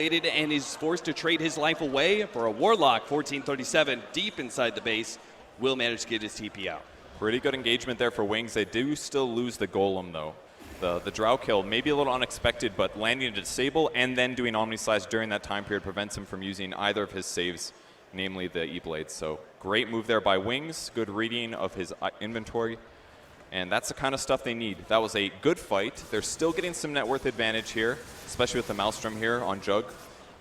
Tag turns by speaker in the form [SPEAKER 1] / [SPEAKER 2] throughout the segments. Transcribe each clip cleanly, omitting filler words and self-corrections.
[SPEAKER 1] and is forced to trade his life away for a Warlock. 1437 deep inside the base, will manage to get his TP out.
[SPEAKER 2] Pretty good engagement there for Wings. They do still lose the Golem, though. The Drow kill, maybe a little unexpected, but landing a Disable and then doing Omnislash during that time period prevents him from using either of his saves, namely the E-Blades. So great move there by Wings, good reading of his inventory, and that's the kind of stuff they need. That was a good fight. They're still getting some net worth advantage here, especially with the Maelstrom here on Jug.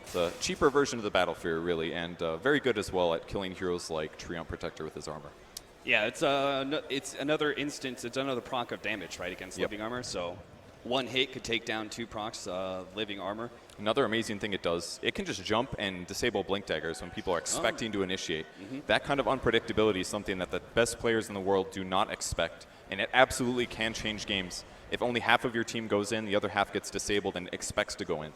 [SPEAKER 2] It's a cheaper version of the Battle Fury, really, and very good as well at killing heroes like Treant Protector with his armor.
[SPEAKER 1] Yeah, it's another instance, it's another proc of damage, right, against living armor. So one hit could take down 2 procs living armor.
[SPEAKER 2] Another amazing thing it does, it can just jump and disable blink daggers when people are expecting to initiate. That kind of unpredictability is something that the best players in the world do not expect, and it absolutely can change games. If only half of your team goes in, the other half gets disabled and expects to go in.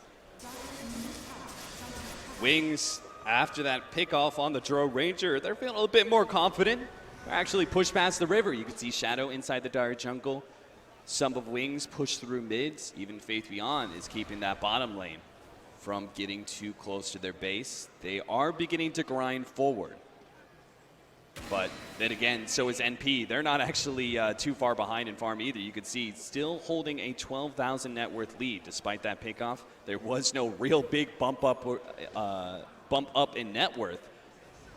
[SPEAKER 1] Wings, after that pick off on the Drow Ranger, they're feeling a little bit more confident. They're actually pushed past the river. You can see Shadow inside the Dire Jungle. Some of Wings push through mids. Even Faith Beyond is keeping that bottom lane from getting too close to their base. They are beginning to grind forward. But then again, so is NP. They're not actually too far behind in farm either. You could see still holding a 12,000 net worth lead despite that pickoff. There was no real big bump up in net worth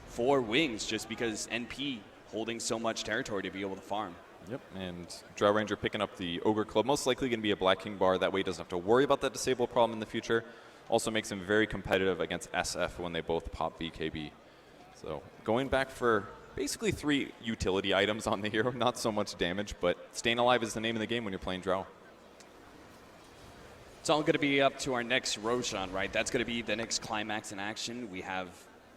[SPEAKER 1] for Wings just because NP holding so much territory to be able to farm.
[SPEAKER 2] Yep, and Drow Ranger picking up the Ogre Club. Most likely going to be a Black King bar. That way he doesn't have to worry about that disable problem in the future. Also makes him very competitive against SF when they both pop BKB. So going back for basically 3 utility items on the hero. Not so much damage, but staying alive is the name of the game when you're playing Drow.
[SPEAKER 1] It's all going to be up to our next Roshan, right? That's going to be the next climax in action. We have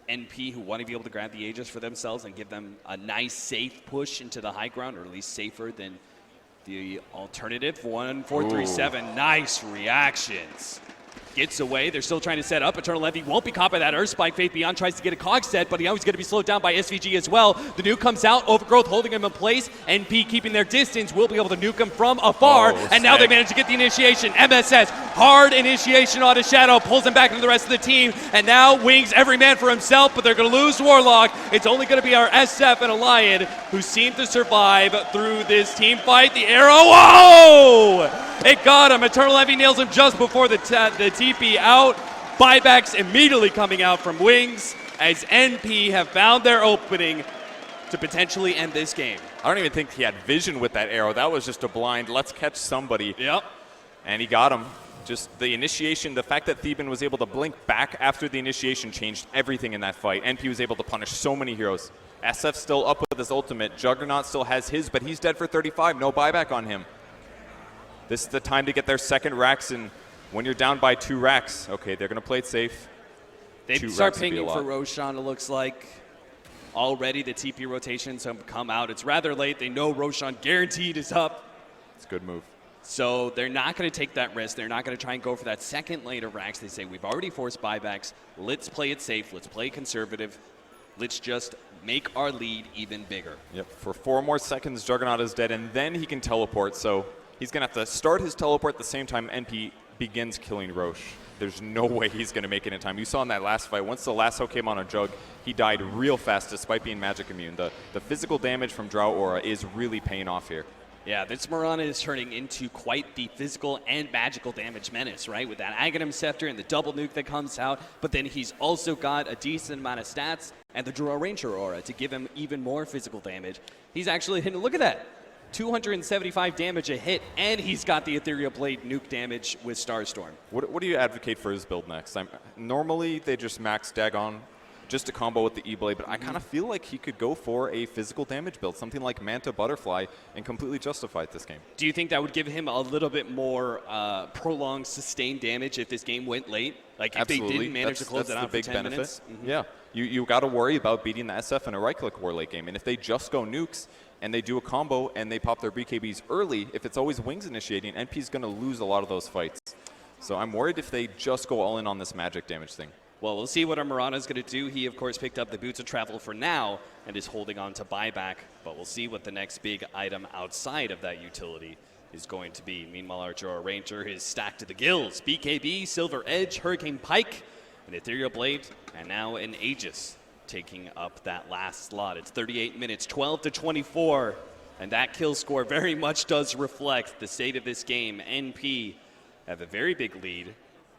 [SPEAKER 1] NP who want to be able to grab the Aegis for themselves and give them a nice, safe push into the high ground, or at least safer than the alternative. 1437, nice reactions. Gets away. They're still trying to set up. Eternal Envy won't be caught by that Earth Spike. Faith Beyond tries to get a cog set, but he's going to be slowed down by SVG as well. The nuke comes out. Overgrowth holding him in place. NP keeping their distance. Will be able to nuke him from afar. And now they manage to get the initiation. MSS, hard initiation on a Shadow. Pulls him back into the rest of the team. And now Wings, every man for himself, but they're going to lose Warlock. It's only going to be our SF and Alliant who seem to survive through this team fight. The arrow, whoa! It got him. Eternal Envy nails him just before the TP out. Buybacks immediately coming out from Wings as NP have found their opening to potentially end this game.
[SPEAKER 2] I don't even think he had vision with that arrow. That was just a blind, let's catch somebody.
[SPEAKER 1] Yep.
[SPEAKER 2] And he got him. Just the initiation, the fact that Theban was able to blink back after the initiation changed everything in that fight. NP was able to punish so many heroes. SF still up with his ultimate. Juggernaut still has his, but he's dead for 35. No buyback on him. This is the time to get their second racks, and when you're down by 2 racks, okay, they're going to play it safe.
[SPEAKER 1] They start pinging for Roshan, it looks like. Already the TP rotations have come out. It's rather late. They know Roshan guaranteed is up.
[SPEAKER 2] It's a good move.
[SPEAKER 1] So they're not going to take that risk. They're not going to try and go for that second lane of racks. They say, we've already forced buybacks. Let's play it safe. Let's play conservative. Let's just make our lead even bigger.
[SPEAKER 2] Yep, for 4 more seconds, Juggernaut is dead, and then he can teleport. So he's going to have to start his teleport at the same time NP begins killing Roche. There's no way he's going to make it in time. You saw in that last fight, once the lasso came on a Jug, he died real fast despite being magic immune. The physical damage from Drow Aura is really paying off here.
[SPEAKER 1] Yeah, this Mirana is turning into quite the physical and magical damage menace, right? With that Aghanim Scepter and the double nuke that comes out, but then he's also got a decent amount of stats and the Drow Ranger Aura to give him even more physical damage. He's actually hitting, look at that, 275 damage a hit, and he's got the Ethereal Blade nuke damage with Starstorm.
[SPEAKER 2] What do you advocate for his build next? Normally, they just max Dagon just to combo with the E-Blade, but I kind of feel like he could go for a physical damage build, something like Manta Butterfly, and completely justify it this game.
[SPEAKER 1] Do you think that would give him a little bit more prolonged, sustained damage if this game went late? Like if
[SPEAKER 2] Absolutely.
[SPEAKER 1] they didn't manage to close it out for 10
[SPEAKER 2] benefit.
[SPEAKER 1] minutes?
[SPEAKER 2] Yeah, you got to worry about beating the SF in a right-click war late game, and if they just go nukes and they do a combo and they pop their BKBs early, if it's always Wings initiating, NP's going to lose a lot of those fights. So I'm worried if they just go all in on this magic damage thing.
[SPEAKER 1] Well, we'll see what our Mirana is going to do. He, of course, picked up the Boots of Travel for now and is holding on to buyback. But we'll see what the next big item outside of that utility is going to be. Meanwhile, our Jora Ranger is stacked to the gills. BKB, Silver Edge, Hurricane Pike, an Ethereal Blade, and now an Aegis taking up that last slot. It's 38 minutes, 12-24, and that kill score very much does reflect the state of this game. NP have a very big lead.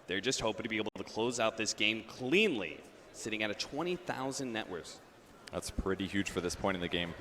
[SPEAKER 1] They're just hoping to be able to close out this game cleanly, sitting at a 20,000 net worth.
[SPEAKER 2] That's pretty huge for this point in the game.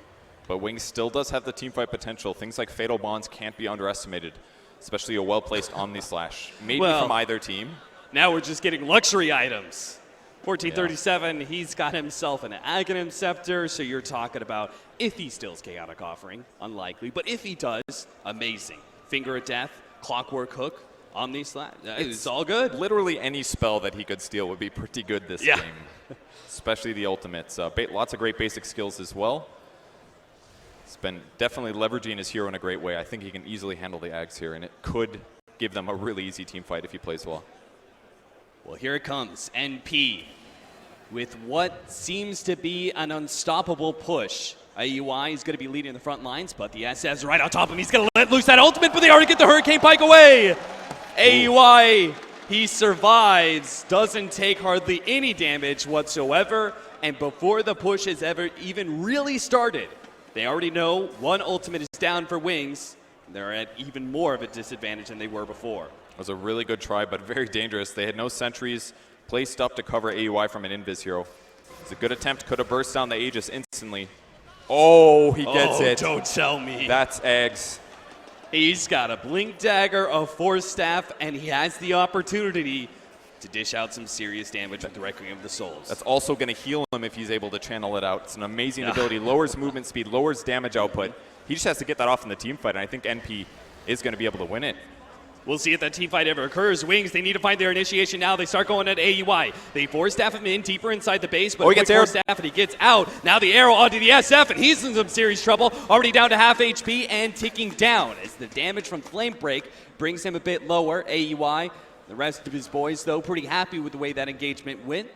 [SPEAKER 2] But Wings still does have the teamfight potential. Things like Fatal Bonds can't be underestimated, especially a well-placed Omni Slash. Maybe from either team.
[SPEAKER 1] Now we're just getting luxury items. 1437, he's got himself an Aghanim Scepter, so you're talking about if he steals Chaotic Offering, unlikely, but if he does, amazing. Finger of Death, Clockwork Hook, Omni Slash, it's all good.
[SPEAKER 2] Literally any spell that he could steal would be pretty good this game, especially the ultimates. Lots of great basic skills as well. He's been definitely leveraging his hero in a great way. I think he can easily handle the Ags here, and it could give them a really easy team fight if he plays well.
[SPEAKER 1] Well, here it comes, NP, with what seems to be an unstoppable push. AUI is going to be leading the front lines, but the SF's right on top of him. He's going to let loose that ultimate, but they already get the Hurricane Pike away. AUI, he survives, doesn't take hardly any damage whatsoever, and before the push has ever even really started, they already know one ultimate is down for Wings. They're at even more of a disadvantage than they were before.
[SPEAKER 2] It was a really good try, but very dangerous. They had no sentries placed up to cover AUI from an Invis hero. It's a good attempt. Could have burst down the Aegis instantly. Oh, he gets it.
[SPEAKER 1] Don't tell me.
[SPEAKER 2] That's eggs.
[SPEAKER 1] He's got a Blink Dagger, a Force Staff, and he has the opportunity to dish out some serious damage with the Requiem of the Souls.
[SPEAKER 2] That's also going to heal him if he's able to channel it out. It's an amazing ability. Lowers movement speed, lowers damage output. He just has to get that off in the team fight, and I think NP is going to be able to win it.
[SPEAKER 1] We'll see if that team fight ever occurs. Wings, they need to find their initiation now. They start going at AUI. They Force Staff him in deeper inside the base, but
[SPEAKER 2] he gets
[SPEAKER 1] Force Staff and he gets out. Now the arrow onto the SF, and he's in some serious trouble. Already down to half HP and ticking down as the damage from Flame Break brings him a bit lower. AUI, the rest of his boys, though, pretty happy with the way that engagement went.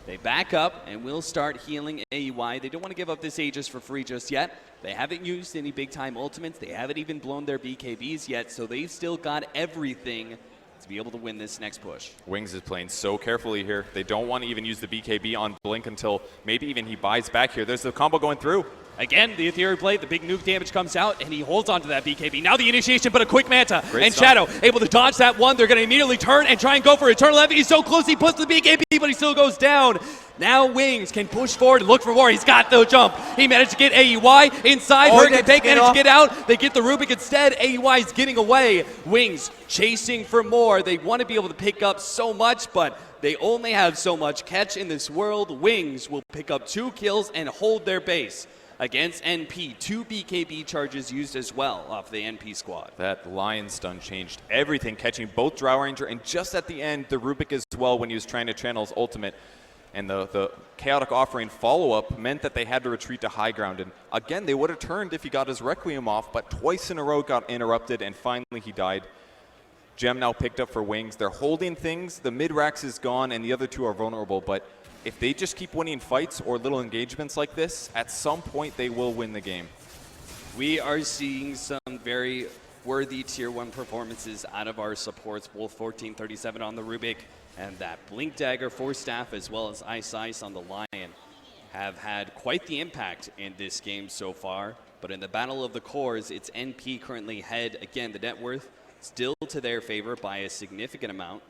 [SPEAKER 1] They back up and will start healing AUI. They don't want to give up this Aegis for free just yet. They haven't used any big-time ultimates. They haven't even blown their BKBs yet, so they've still got everything to be able to win this next push.
[SPEAKER 2] Wings is playing so carefully here. They don't want to even use the BKB on Blink until maybe even he buys back here. There's the combo going through.
[SPEAKER 1] Again, the Ethereal Blade, the big nuke damage comes out, and he holds onto that BKB. Now the initiation, but a quick Manta.
[SPEAKER 2] Great
[SPEAKER 1] and
[SPEAKER 2] stuff.
[SPEAKER 1] Shadow able to dodge that one. They're going to immediately turn and try and go for Eternal Envy. He's so close, he puts the BKB, but he still goes down. Now Wings can push forward and look for more. He's got the jump. He managed to get AUI inside. Hurricane Pike managed to get out. They get the Rubik instead. AUI is getting away. Wings chasing for more. They want to be able to pick up so much, but they only have so much catch in this world. Wings will pick up 2 kills and hold their base against NP. 2 BKB charges used as well off the NP squad.
[SPEAKER 2] That Lion Stun changed everything, catching both Drow Ranger and just at the end, the Rubik as well when he was trying to channel his ultimate. And the Chaotic Offering follow-up meant that they had to retreat to high ground. And again, they would have turned if he got his Requiem off, but twice in a row got interrupted, and finally he died. Gem now picked up for Wings. They're holding things. The mid-racks is gone, and the other 2 are vulnerable. But if they just keep winning fights or little engagements like this, at some point they will win the game.
[SPEAKER 1] We are seeing some very worthy Tier 1 performances out of our supports, both 1437 on the Rubik and that Blink Dagger, Force Staff, as well as Ice on the Lion have had quite the impact in this game so far. But in the Battle of the Cores, it's NP currently head. Again, the net worth still to their favor by a significant amount.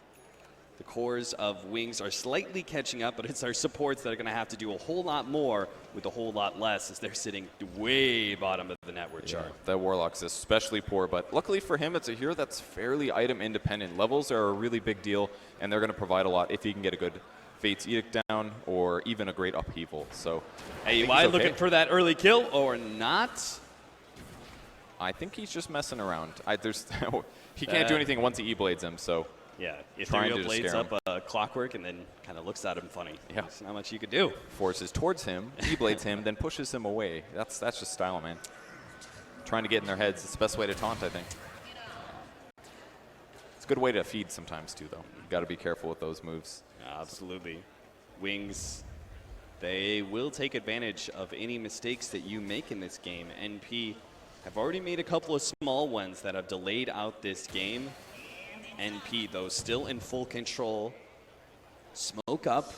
[SPEAKER 1] The cores of Wings are slightly catching up, but it's our supports that are going to have to do a whole lot more with a whole lot less as they're sitting way bottom of the network chart.
[SPEAKER 2] That Warlock's especially poor, but luckily for him, it's a hero that's fairly item independent. Levels are a really big deal, and they're going to provide a lot if he can get a good Fate's Edict down or even a great upheaval. So,
[SPEAKER 1] AUI looking for that early kill or not?
[SPEAKER 2] I think he's just messing around. He can't do anything once he E-blades him, so.
[SPEAKER 1] Yeah, Ethereal blades up Clockwork and then kind of looks at him funny.
[SPEAKER 2] Yeah.
[SPEAKER 1] There's not much you could do.
[SPEAKER 2] Forces towards him, E-blades him, then pushes him away. That's just style, man. Trying to get in their heads. It's the best way to taunt, I think. It's a good way to feed sometimes, too, though. You've got to be careful with those moves.
[SPEAKER 1] Absolutely. Wings, they will take advantage of any mistakes that you make in this game. NP have already made a couple of small ones that have delayed out this game. NP, though, still in full control. Smoke up.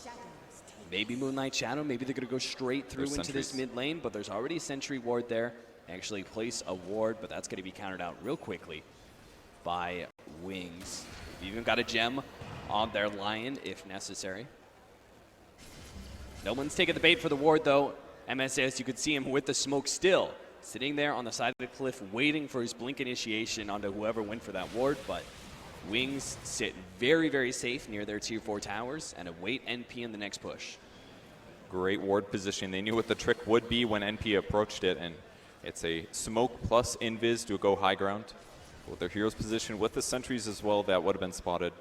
[SPEAKER 1] Maybe Moonlight Shadow. Maybe they're going to go straight through into this mid lane, but there's already a sentry ward there. Actually place a ward, but that's going to be countered out real quickly by Wings. They've even got a gem on their Lion if necessary. No one's taking the bait for the ward, though. MSS, you could see him with the smoke still, sitting there on the side of the cliff waiting for his blink initiation onto whoever went for that ward, but Wings sit very, very safe near their tier 4 towers and await NP in the next push.
[SPEAKER 2] Great ward position. They knew what the trick would be when NP approached it, and it's a smoke plus invis to go high ground. With their heroes position with the sentries as well, that would have been spotted.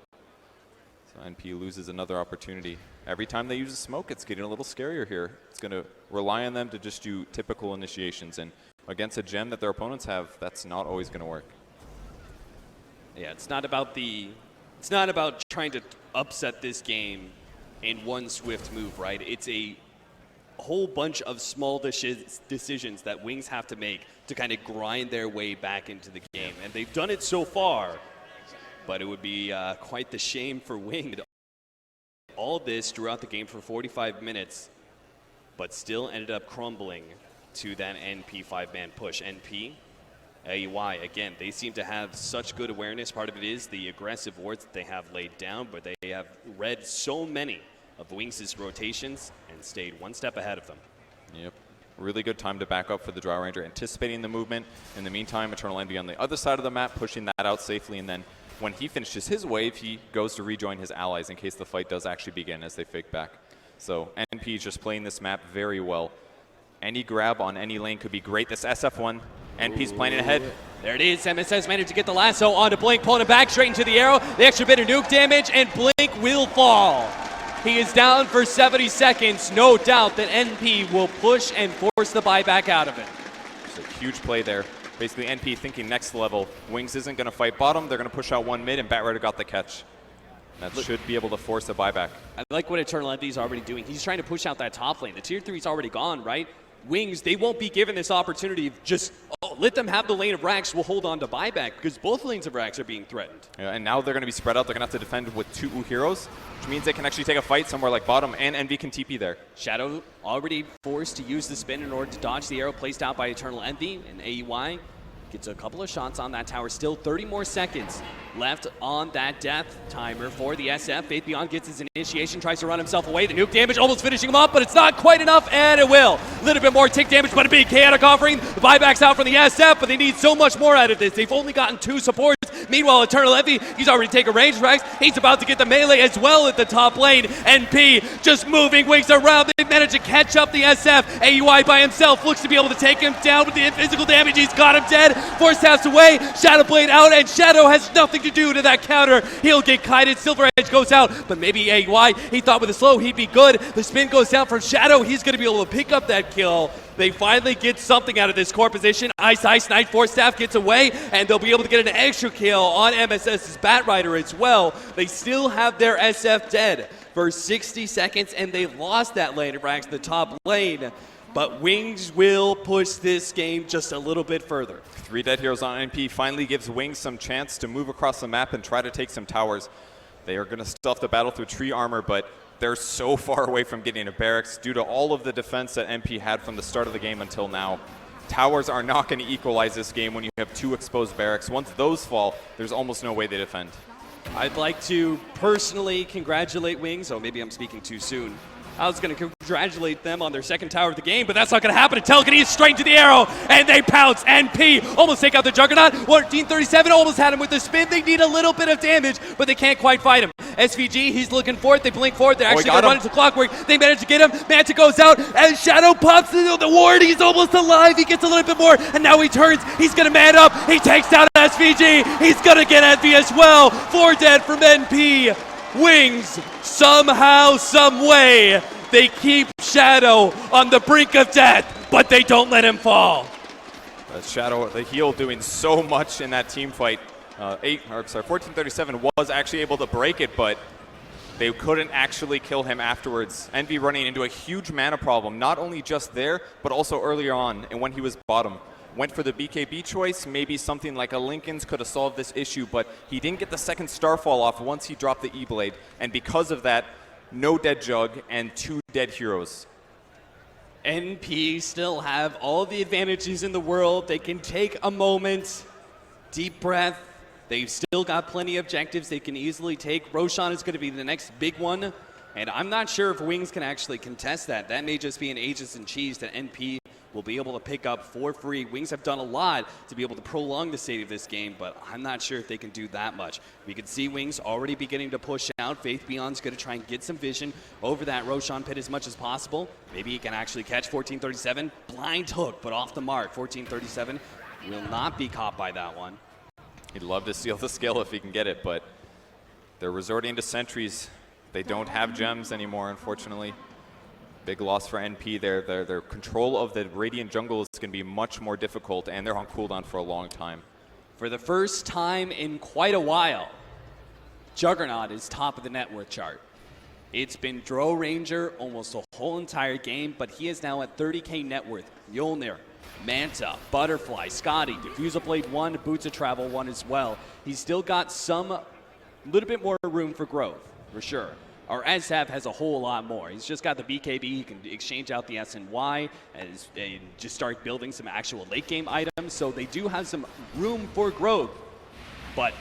[SPEAKER 2] So NP loses another opportunity. Every time they use a smoke, it's getting a little scarier here. It's going to rely on them to just do typical initiations, and against a gem that their opponents have, that's not always going to work.
[SPEAKER 1] Yeah, it's not about trying to upset this game in one swift move, right? It's a whole bunch of small decisions that Wings have to make to kind of grind their way back into the game. And they've done it so far, but it would be quite the shame for Wings. All this throughout the game for 45 minutes, but still ended up crumbling to that NP 5-man push. NP, AUI, again, they seem to have such good awareness. Part of it is the aggressive wards that they have laid down, but they have read so many of Wings' rotations and stayed one step ahead of them.
[SPEAKER 2] Yep. Really good time to back up for the Drow Ranger, anticipating the movement. In the meantime, Eternal Envy on the other side of the map, pushing that out safely, and then when he finishes his wave, he goes to rejoin his allies in case the fight does actually begin as they fake back. So NP is just playing this map very well. Any grab on any lane could be great. This SF1, NP's planning ahead.
[SPEAKER 1] There it is. MSS managed to get the lasso onto Blink, pulling it back straight into the arrow. The extra bit of nuke damage, and Blink will fall. He is down for 70 seconds. No doubt that NP will push and force the buyback out of it.
[SPEAKER 2] It's a huge play there. Basically, NP thinking next level. Wings isn't going to fight bottom. They're going to push out one mid, and Batrider got the catch. That should be able to force a buyback.
[SPEAKER 1] I like what Eternal Envy is already doing. He's trying to push out that top lane. The tier 3 is already gone, right? Wings, they won't be given this opportunity of just, let them have the lane of Rax. We'll hold on to buyback because both lanes of Rax are being threatened.
[SPEAKER 2] Yeah, and now they're going to be spread out. They're going to have to defend with 2 heroes, which means they can actually take a fight somewhere like bottom, and Envy can TP there.
[SPEAKER 1] Shadow already forced to use the spin in order to dodge the arrow placed out by Eternal Envy, and AUI gets a couple of shots on that tower. Still 30 more seconds left on that death timer for the SF. Faith Beyond gets his initiation, tries to run himself away. The nuke damage almost finishing him up, but it's not quite enough, and it will. A little bit more tick damage, but a big chaotic offering. The buyback's out from the SF, but they need so much more out of this. They've only gotten 2 supports. Meanwhile, Eternal Envy, he's already taken range Rax. He's about to get the melee as well at the top lane. NP just moving Wings around. They managed to catch up the SF. AUI by himself looks to be able to take him down with the physical damage. He's got him dead. Force taps away. Shadow Blade out, and Shadow has nothing to do to that counter. He'll get kited. Silver Edge goes out, but maybe AUI, he thought with a slow he'd be good. The spin goes down from Shadow. He's going to be able to pick up that kill. They finally get something out of this core position. Ice Knight Force Staff gets away, and they'll be able to get an extra kill on MSS's Batrider as well. They still have their SF dead for 60 seconds, and they lost that lane of Rax, the top lane. But Wings will push this game just a little bit further.
[SPEAKER 2] 3 dead heroes on NP finally gives Wings some chance to move across the map and try to take some towers. They are going to stuff the battle through tree armor, but they're so far away from getting a barracks due to all of the defense that NP had from the start of the game until now. Towers are not going to equalize this game when you have 2 exposed barracks. Once those fall, there's almost no way they defend.
[SPEAKER 1] I'd like to personally congratulate Wings. Oh, maybe I'm speaking too soon. I was going to congratulate them on their second tower of the game, but that's not going to happen. Telekinesis straight into the arrow, and they pounce. NP almost take out the Juggernaut. 1437 almost had him with the spin. They need a little bit of damage, but they can't quite fight him. SVG, he's looking for it. They blink forward. They're actually going to run into Clockwork. They manage to get him. Manta goes out, and Shadow pops into the ward. He's almost alive. He gets a little bit more, and now he turns. He's going to man up. He takes down SVG. He's going to get Envy as well. 4 dead from NP. Wings, somehow, some way, they keep Shadow on the brink of death, but they don't let him fall.
[SPEAKER 2] Shadow, the heal, doing so much in that team fight. 1437 was actually able to break it, but they couldn't actually kill him afterwards. Envy running into a huge mana problem, not only just there, but also earlier on and when he was bottom. went for the BKB choice. Maybe something like a Lincoln's could have solved this issue, but he didn't get the second Starfall off once he dropped the E-Blade, and because of that, no dead Jug and 2 dead heroes.
[SPEAKER 1] NP still have all the advantages in the world. They can take a moment, deep breath. They've still got plenty of objectives they can easily take. Roshan is going to be the next big one, and I'm not sure if Wings can actually contest that. That may just be an Aegis and Cheese that NP will be able to pick up for free. Wings have done a lot to be able to prolong the state of this game, but I'm not sure if they can do that much. We can see Wings already beginning to push out. Faith Beyond's going to try and get some vision over that Roshan pit as much as possible. Maybe he can actually catch 1437. Blind hook, but off the mark. 1437 will not be caught by that one.
[SPEAKER 2] He'd love to steal the skill if he can get it, but they're resorting to sentries. They don't have gems anymore, unfortunately. Big loss for NP. Their control of the Radiant jungle is going to be much more difficult, and they're on cooldown for a long time.
[SPEAKER 1] For the first time in quite a while, Juggernaut is top of the net worth chart. It's been Dro Ranger almost the whole entire game, but he is now at 30K net worth. Mjolnir, Manta, Butterfly, Scotty, Diffusal Blade 1, Boots of Travel 1 as well. He's still got some little bit more room for growth, for sure. Our Azab has a whole lot more. He's just got the BKB. He can exchange out the SNY and just start building some actual late game items. So they do have some room for growth. But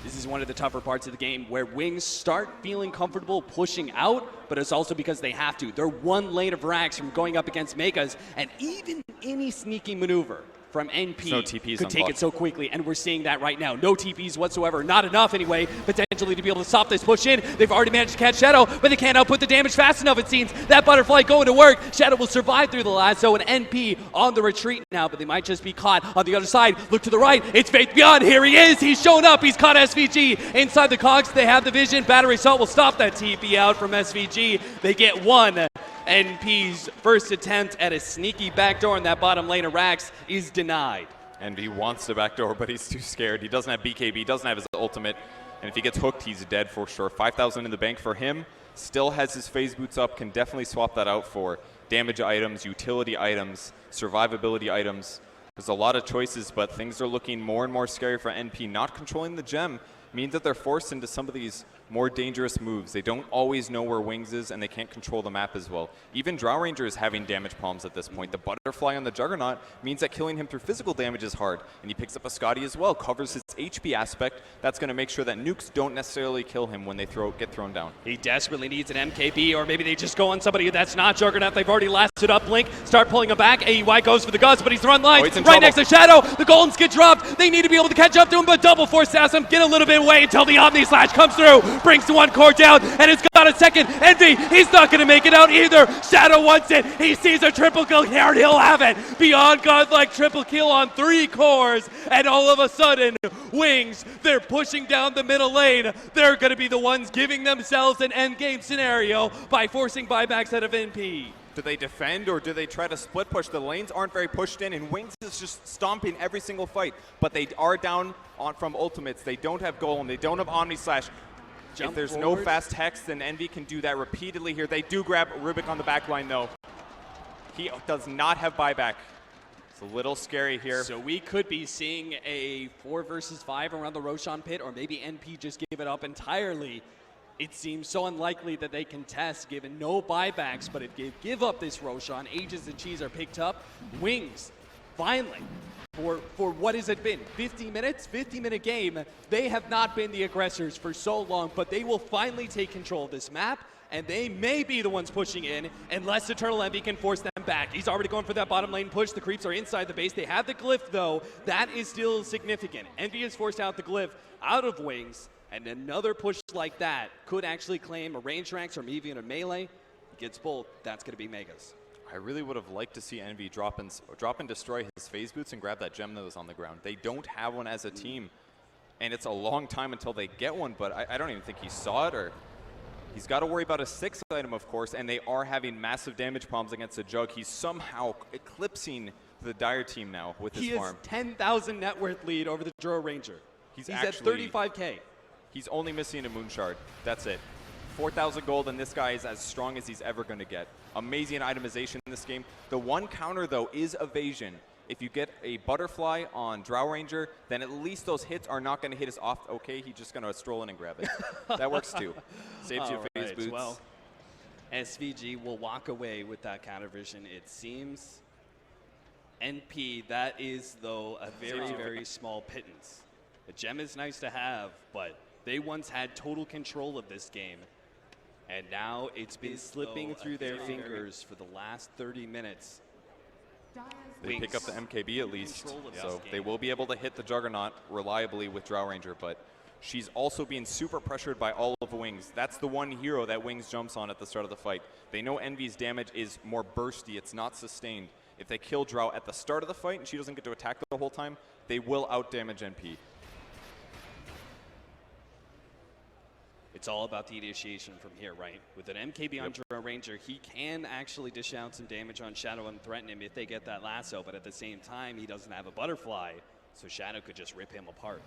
[SPEAKER 1] this is one of the tougher parts of the game where Wings start feeling comfortable pushing out, but it's also because they have to. They're one lane of racks from going up against Megas, and even any sneaky maneuver from NP
[SPEAKER 2] no TPs
[SPEAKER 1] could take it so quickly, and we're seeing that right now. No TPs whatsoever, not enough anyway, potentially to be able to stop this push in. They've already managed to catch Shadow, but they can't output the damage fast enough, it seems. That Butterfly going to work. Shadow will survive through the lasso, and NP on the retreat now, but they might just be caught on the other side. Look to the right, it's Faith Beyond, here he is, he's shown up, he's caught SVG. Inside the cogs, they have the vision. Battery Assault will stop that TP out from SVG. They get one. NP's first attempt at a sneaky backdoor in that bottom lane of racks is denied.
[SPEAKER 2] And he wants to backdoor, but he's too scared. He doesn't have BKB, he doesn't have his ultimate, and if he gets hooked, he's dead for sure. 5,000 in the bank for him. Still has his phase boots up, can definitely swap that out for damage items, utility items, survivability items. There's a lot of choices, but things are looking more and more scary for NP. Not controlling the gem means that they're forced into some of these more dangerous moves. They don't always know where Wings is, and they can't control the map as well. Even Drow Ranger is having damage problems at this point. The Butterfly on the Juggernaut means that killing him through physical damage is hard, and he picks up a Scotty as well, covers his HP aspect. That's going to make sure that nukes don't necessarily kill him when they get thrown down.
[SPEAKER 1] He desperately needs an MKB, or maybe they just go on somebody that's not Juggernaut. They've already lasted up Blink, start pulling him back. AEY goes for the guts, but he's run lines
[SPEAKER 2] he's in
[SPEAKER 1] right
[SPEAKER 2] trouble.
[SPEAKER 1] next to Shadow. The Goldens get dropped. They need to be able to catch up to him, but double force sass him, get a little bit away until the Omni Slash comes through, brings the one core down, and it's got a second. Envy, he's not going to make it out either. Shadow wants it. He sees a triple kill here, and he'll have it. Beyond godlike triple kill on 3 cores, and all of a sudden, Wings, they're pushing down the middle lane. They're going to be the ones giving themselves an endgame scenario by forcing buybacks out of NP.
[SPEAKER 2] Do they defend or do they try to split push? The lanes aren't very pushed in, and Wings is just stomping every single fight. But they are down from ultimates. They don't have Golem. They don't have Omni Slash. If there's no fast Hex, then Envy can do that repeatedly here. They do grab Rubik on the back line, though. He does not have buyback. It's a little scary here.
[SPEAKER 1] So we could be seeing a 4 versus 5 around the Roshan pit, or maybe NP just give it up entirely. It seems so unlikely that they can test, given no buybacks, but if they give up this Roshan, Aegis and Cheese are picked up. Wings, finally, for what has it been, 50 minutes, 50-minute game, they have not been the aggressors for so long, but they will finally take control of this map, and they may be the ones pushing in, unless Eternal Envy can force them back. He's already going for that bottom lane push. The creeps are inside the base. They have the glyph, though. That is still significant. Envy has forced out the glyph out of Wings, and another push like that could actually claim a range ranks or maybe in a melee. Gets both, that's going to be Megas.
[SPEAKER 2] I really would have liked to see Envy drop and destroy his phase boots and grab that gem that was on the ground. They don't have one as a team, and it's a long time until they get one, but I don't even think he saw it, or he's got to worry about a 6th item, of course, and they are having massive damage problems against the Jug. He's somehow eclipsing the Dire team now with his farm.
[SPEAKER 1] He has 10,000 net worth lead over the Dro Ranger. He's at 35K.
[SPEAKER 2] He's only missing a Moon Shard. That's it. 4,000 gold, and this guy is as strong as he's ever going to get. Amazing itemization in this game. The one counter, though, is evasion. If you get a butterfly on Drow Ranger, then at least those hits are not going to hit us off. Okay, he's just going to stroll in and grab it. That works too. Saves you phase boots.
[SPEAKER 1] Well, SVG will walk away with that counter vision, it seems. NP, that is, though, a very, very small pittance. The gem is nice to have, but they once had total control of this game. And now it's been slipping through their fingers for the last 30 minutes.
[SPEAKER 2] They pick up the MKB at least, so they will be able to hit the Juggernaut reliably with Drow Ranger, but she's also being super pressured by all of Wings. That's the one hero that Wings jumps on at the start of the fight. They know Envy's damage is more bursty, it's not sustained. If they kill Drow at the start of the fight and she doesn't get to attack the whole time, they will out-damage NP.
[SPEAKER 1] It's all about the initiation from here, right? With an MKB on Drow Ranger, he can actually dish out some damage on Shadow and threaten him if they get that lasso, but at the same time, he doesn't have a butterfly, so Shadow could just rip him apart.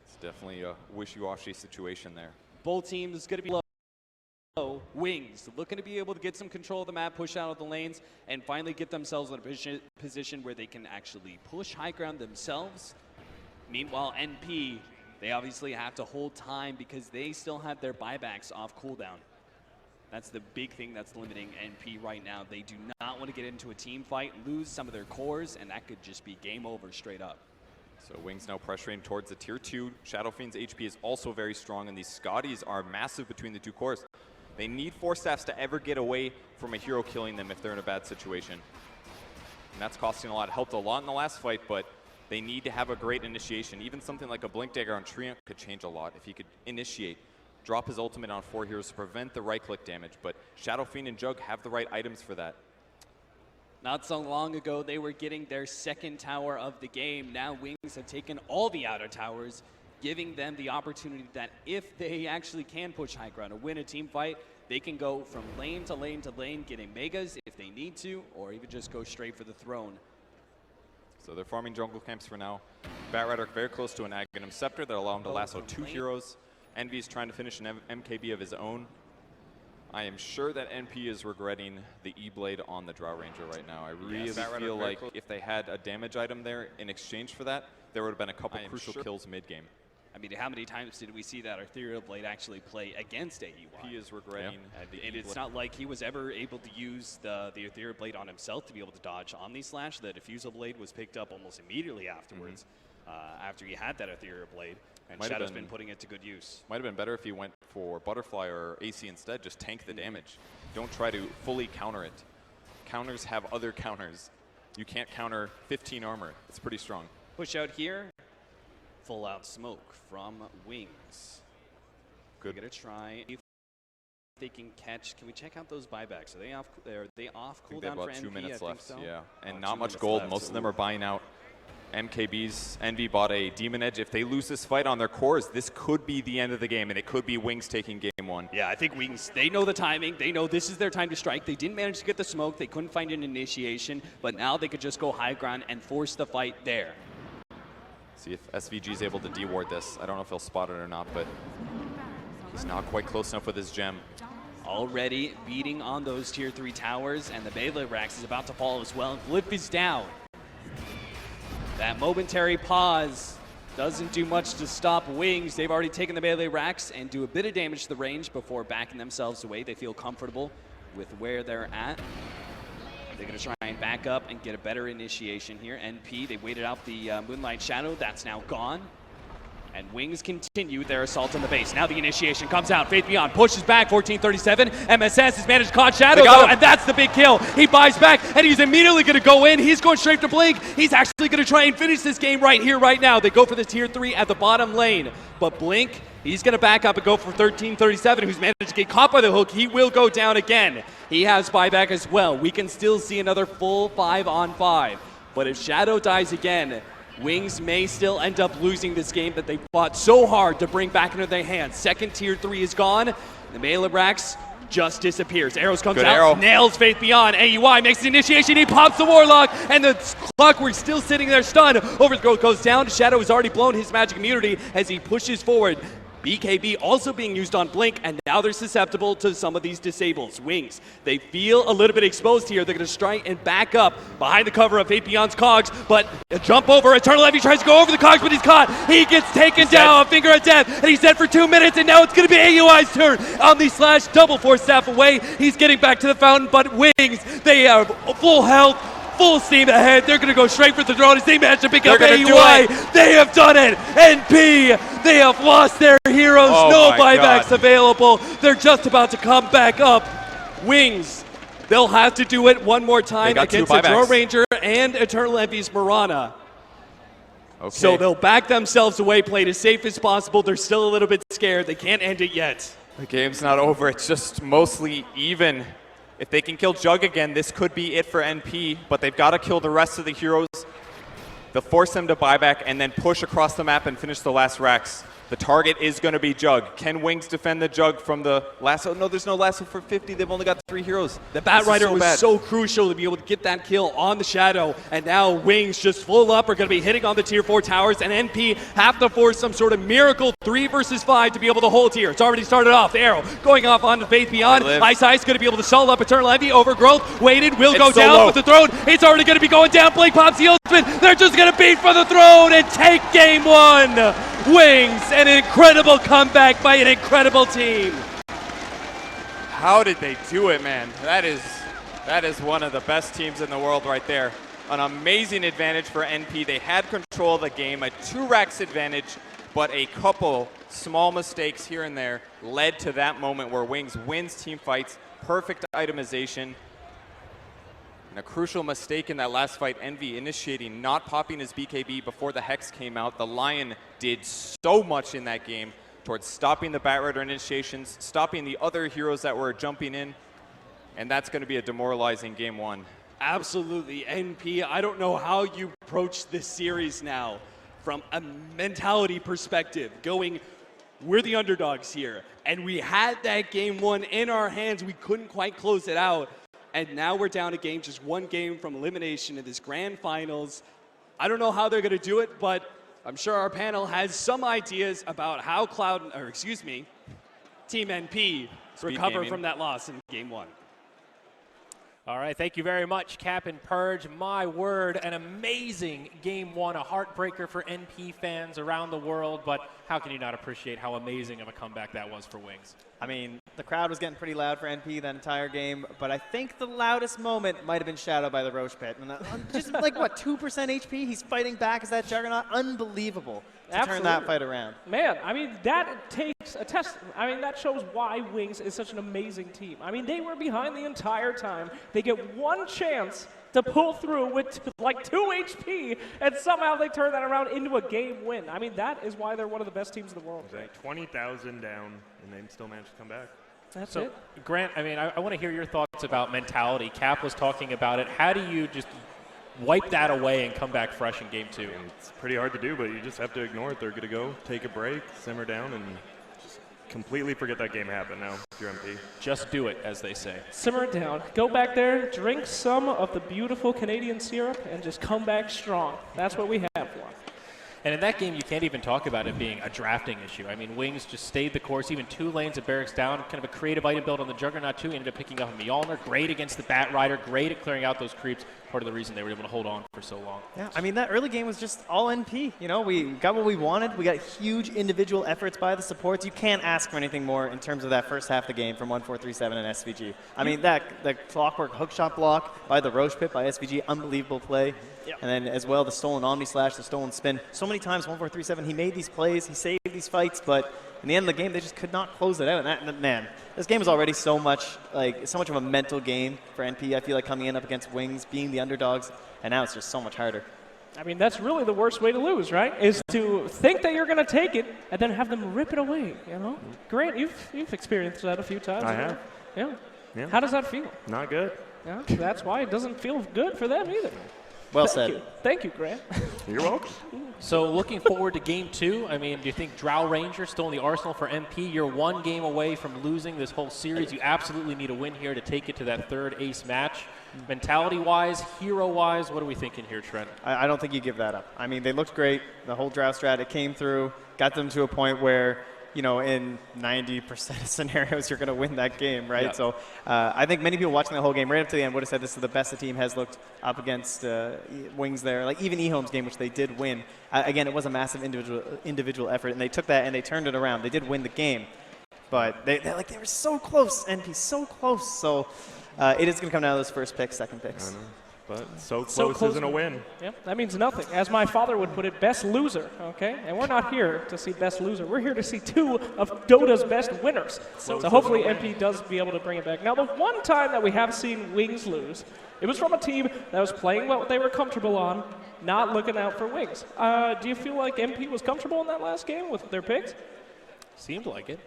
[SPEAKER 2] It's definitely a wishy-washy situation there.
[SPEAKER 1] Both teams going to be low. Wings looking to be able to get some control of the map, push out of the lanes, and finally get themselves in a position where they can actually push high ground themselves. Meanwhile, NP, they obviously have to hold time because they still have their buybacks off cooldown. That's the big thing that's limiting NP right now. They do not want to get into a team fight, lose some of their cores, and that could just be game over straight up.
[SPEAKER 2] So Wings now pressuring towards the tier 2. Shadow Fiend's HP is also very strong, and these Scotties are massive between the two cores. They need Force Staffs to ever get away from a hero killing them if they're in a bad situation. And that's costing a lot. It helped a lot in the last fight, but they need to have a great initiation. Even something like a Blink Dagger on Treant could change a lot if he could initiate, drop his ultimate on 4 heroes to prevent the right-click damage. But Shadow Fiend and Jug have the right items for that.
[SPEAKER 1] Not so long ago, they were getting their second tower of the game. Now Wings have taken all the outer towers, giving them the opportunity that if they actually can push high ground or win a team fight, they can go from lane to lane to lane, getting megas if they need to, or even just go straight for the throne.
[SPEAKER 2] So they're farming jungle camps for now. Batrider very close to an Aghanim Scepter that allow him to lasso 2 heroes. Envy's trying to finish an MKB of his own. I am sure that NP is regretting the E-Blade on the Drow Ranger right now. I really feel like if they had a damage item there in exchange for that, there would have been a couple crucial kills mid-game.
[SPEAKER 1] I mean, how many times did we see that Ethereal Blade actually play against AEY?
[SPEAKER 2] He is regretting
[SPEAKER 1] and it's not like he was ever able to use the Ethereal Blade on himself to be able to dodge Omni Slash. The Diffusal Blade was picked up almost immediately afterwards, after he had that Ethereal Blade. And Shadow's been putting it to good use.
[SPEAKER 2] Might have been better if he went for Butterfly or AC instead. Just tank the damage. Don't try to fully counter it. Counters have other counters. You can't counter 15 armor. It's pretty strong.
[SPEAKER 1] Push out here. Full out smoke from Wings.
[SPEAKER 2] Good.
[SPEAKER 1] We're gonna try if they can catch. Can we check out those buybacks? Are they off? Are they off cooldown for NP?
[SPEAKER 2] They have about 2 minutes left.
[SPEAKER 1] So.
[SPEAKER 2] Yeah, and not much gold. Most of them are buying out. MKBs. Envy bought a Demon Edge. If they lose this fight on their cores, this could be the end of the game, and it could be Wings taking game 1.
[SPEAKER 1] Yeah, I think Wings, they know the timing. They know this is their time to strike. They didn't manage to get the smoke. They couldn't find an initiation, but now they could just go high ground and force the fight there.
[SPEAKER 2] See if SVG is able to deward this. I don't know if he'll spot it or not, but he's not quite close enough with his gem.
[SPEAKER 1] Already beating on those tier 3 towers, and the Melee Rax is about to fall as well. Glyph is down. That momentary pause doesn't do much to stop Wings. They've already taken the Melee Rax and do a bit of damage to the range before backing themselves away. They feel comfortable with where they're at. They're going to try and back up and get a better initiation here. NP, they waited out the Moonlight Shadow. That's now gone. And Wings continue their assault on the base. Now the initiation comes out. Faith Beyond pushes back, 1437. MSS has managed to catch Shadow, though, and that's the big kill. He buys back, and he's immediately going to go in. He's going straight to Blink. He's actually going to try and finish this game right here, right now. They go for the tier 3 at the bottom lane. But Blink, he's going to back up and go for 1337, who's managed to get caught by the hook. He will go down again. He has buyback as well. We can still see another full 5-on-5. But if Shadow dies again, Wings may still end up losing this game that they fought so hard to bring back into their hands. Second tier 3 is gone. The Melee Rax just disappears. Arrows comes out, nails Faith Beyond. AUI makes the initiation, he pops the Warlock, and the Clockwork's still sitting there stunned. Overgrowth goes down. Shadow has already blown his magic immunity as he pushes forward.
[SPEAKER 3] BKB also being used on Blink, and now they're susceptible to some of these disables. Wings, they feel a little bit exposed here. They're going to strike and back up behind the cover of Beyond's Cogs, but a jump over. Eternal Levy tries to go over the Cogs, but he's caught. He gets taken down, finger of death, and he's dead for 2 minutes, and now it's going to be AUI's turn. Omni Slash, double force staff away. He's getting back to the fountain, but Wings, they have full health. Full steam ahead. They're going to go straight for the drone as they manage to pick up AUI. They have done it. NP, they have lost their heroes. No buybacks available. They're just about to come back up. Wings, they'll have to do it one more time against the Drone Ranger and Eternal Envy's Mirana. Okay. So they'll back themselves away, play it as safe as possible. They're still a little bit scared. They can't end it yet.
[SPEAKER 2] The game's not over. It's just mostly even. If they can kill Jug again, this could be it for NP, but they've got to kill the rest of the heroes. They'll force them to buy back and then push across the map and finish the last racks. The target is going to be Jug. Can Wings defend the Jug from the lasso? No, there's no lasso for 50. They've only got 3 heroes.
[SPEAKER 3] The Bat Rider was so crucial to be able to get that kill on the Shadow, and now Wings just full up are going to be hitting on the tier 4 towers, and NP have to force some sort of miracle 3 versus 5 to be able to hold here. It's already started off. The arrow going off onto Faith Beyond. Ice going to be able to solo up Eternal Envy. Overgrowth waited, will go down with the throne. It's already going to be going down. Blink pops the ultimate. They're just going to beat for the throne and take game 1. Wings, an incredible comeback by an incredible team.
[SPEAKER 2] How did they do it, man? That is one of the best teams in the world right there. An amazing advantage for NP. They had control of the game, a 2 racks advantage, but a couple small mistakes here and there led to that moment where Wings wins team fights, perfect itemization. And a crucial mistake in that last fight, Envy initiating, not popping his BKB before the Hex came out. The Lion did so much in that game towards stopping the Bat Rider initiations, stopping the other heroes that were jumping in, and that's going to be a demoralizing game 1.
[SPEAKER 3] Absolutely. NP, I don't know how you approach this series now from a mentality perspective, going, we're the underdogs here, and we had that game 1 in our hands. We couldn't quite close it out. And now we're down a game, just 1 game from elimination in this grand finals. I don't know how they're going to do it, but I'm sure our panel has some ideas about how Team NP recover from that loss in game 1.
[SPEAKER 4] All right, thank you very much, Cap and Purge. My word, an amazing game 1, a heartbreaker for NP fans around the world, but how can you not appreciate how amazing of a comeback that was for Wings?
[SPEAKER 5] I mean, the crowd was getting pretty loud for NP that entire game, but I think the loudest moment might have been shadowed by the Roche Pit. And just like, what, 2% HP? He's fighting back as that Juggernaut? Unbelievable to turn that fight around.
[SPEAKER 6] Man, I mean, that takes a test. I mean, that shows why Wings is such an amazing team. I mean, they were behind the entire time. They get 1 chance to pull through with like 2 HP, and somehow they turn that around into a game win. I mean, that is why they're one of the best teams in the world.
[SPEAKER 7] Right? 20,000 down, and they still managed to come back.
[SPEAKER 6] That's it.
[SPEAKER 4] Grant, I mean, I want to hear your thoughts about mentality. Cap was talking about it. How do you just wipe that away and come back fresh in game 2?
[SPEAKER 7] I mean, it's pretty hard to do, but you just have to ignore it. They're going to go, take a break, simmer down, and just completely forget that game happened now if you're MP.
[SPEAKER 4] Just do it, as they say.
[SPEAKER 6] Simmer it down. Go back there, drink some of the beautiful Canadian syrup, and just come back strong. That's what we have for.
[SPEAKER 4] And in that game, you can't even talk about it being a drafting issue. I mean, Wings just stayed the course, even 2 lanes of barracks down, kind of a creative item build on the Juggernaut too. Ended up picking up a Mjolnir, great against the Bat Rider, great at clearing out those creeps. Part of the reason they were able to hold on for so long.
[SPEAKER 5] Yeah, I mean, that early game was just all NP. You know, we got what we wanted. We got huge individual efforts by the supports. You can't ask for anything more in terms of that first half of the game from 1437 and SVG. I mean, the clockwork hookshot block by the Roche Pit by SVG, unbelievable play. Yep. And then as well, the stolen Omni Slash, the stolen spin. So many times, 1437, he made these plays, he saved these fights, but in the end of the game, they just could not close it out. And man, this game is already so much of a mental game for NP. I feel like coming in up against Wings, being the underdogs, and now it's just so much harder.
[SPEAKER 6] I mean, that's really the worst way to lose, right? Is to think that you're going to take it and then have them rip it away, you know? Grant, you've experienced that a few times.
[SPEAKER 7] I have.
[SPEAKER 6] Yeah. How does that feel?
[SPEAKER 7] Not good.
[SPEAKER 6] Yeah, that's why it doesn't feel good for them either.
[SPEAKER 5] Well said.
[SPEAKER 6] Thank you, Grant.
[SPEAKER 7] You're welcome.
[SPEAKER 4] So looking forward to game 2, I mean, do you think Drow Ranger still in the arsenal for MP? You're 1 game away from losing this whole series. You absolutely need a win here to take it to that 3rd ace match. Mentality-wise, hero-wise, what are we thinking here, Trent?
[SPEAKER 5] I don't think you give that up. I mean, they looked great. The whole Drow strat, it came through, got them to a point where you know, in 90% of scenarios, you're going to win that game, right?
[SPEAKER 3] Yeah.
[SPEAKER 5] So I think many people watching the whole game right up to the end would have said this is the best the team has looked up against Wings there. Like even eHome's game, which they did win. Again, it was a massive individual effort, and they took that and they turned it around. They did win the game, but they were so close, NP, so close. So it is going to come down to those first picks, second picks.
[SPEAKER 7] I know. But so close isn't a win.
[SPEAKER 6] Yeah, that means nothing. As my father would put it, best loser, okay? And we're not here to see best loser. We're here to see two of Dota's best winners. So hopefully MP does be able to bring it back. Now, the one time that we have seen Wings lose, it was from a team that was playing what they were comfortable on, not looking out for Wings. Do you feel like MP was comfortable in that last game with their picks?
[SPEAKER 4] Seemed like it.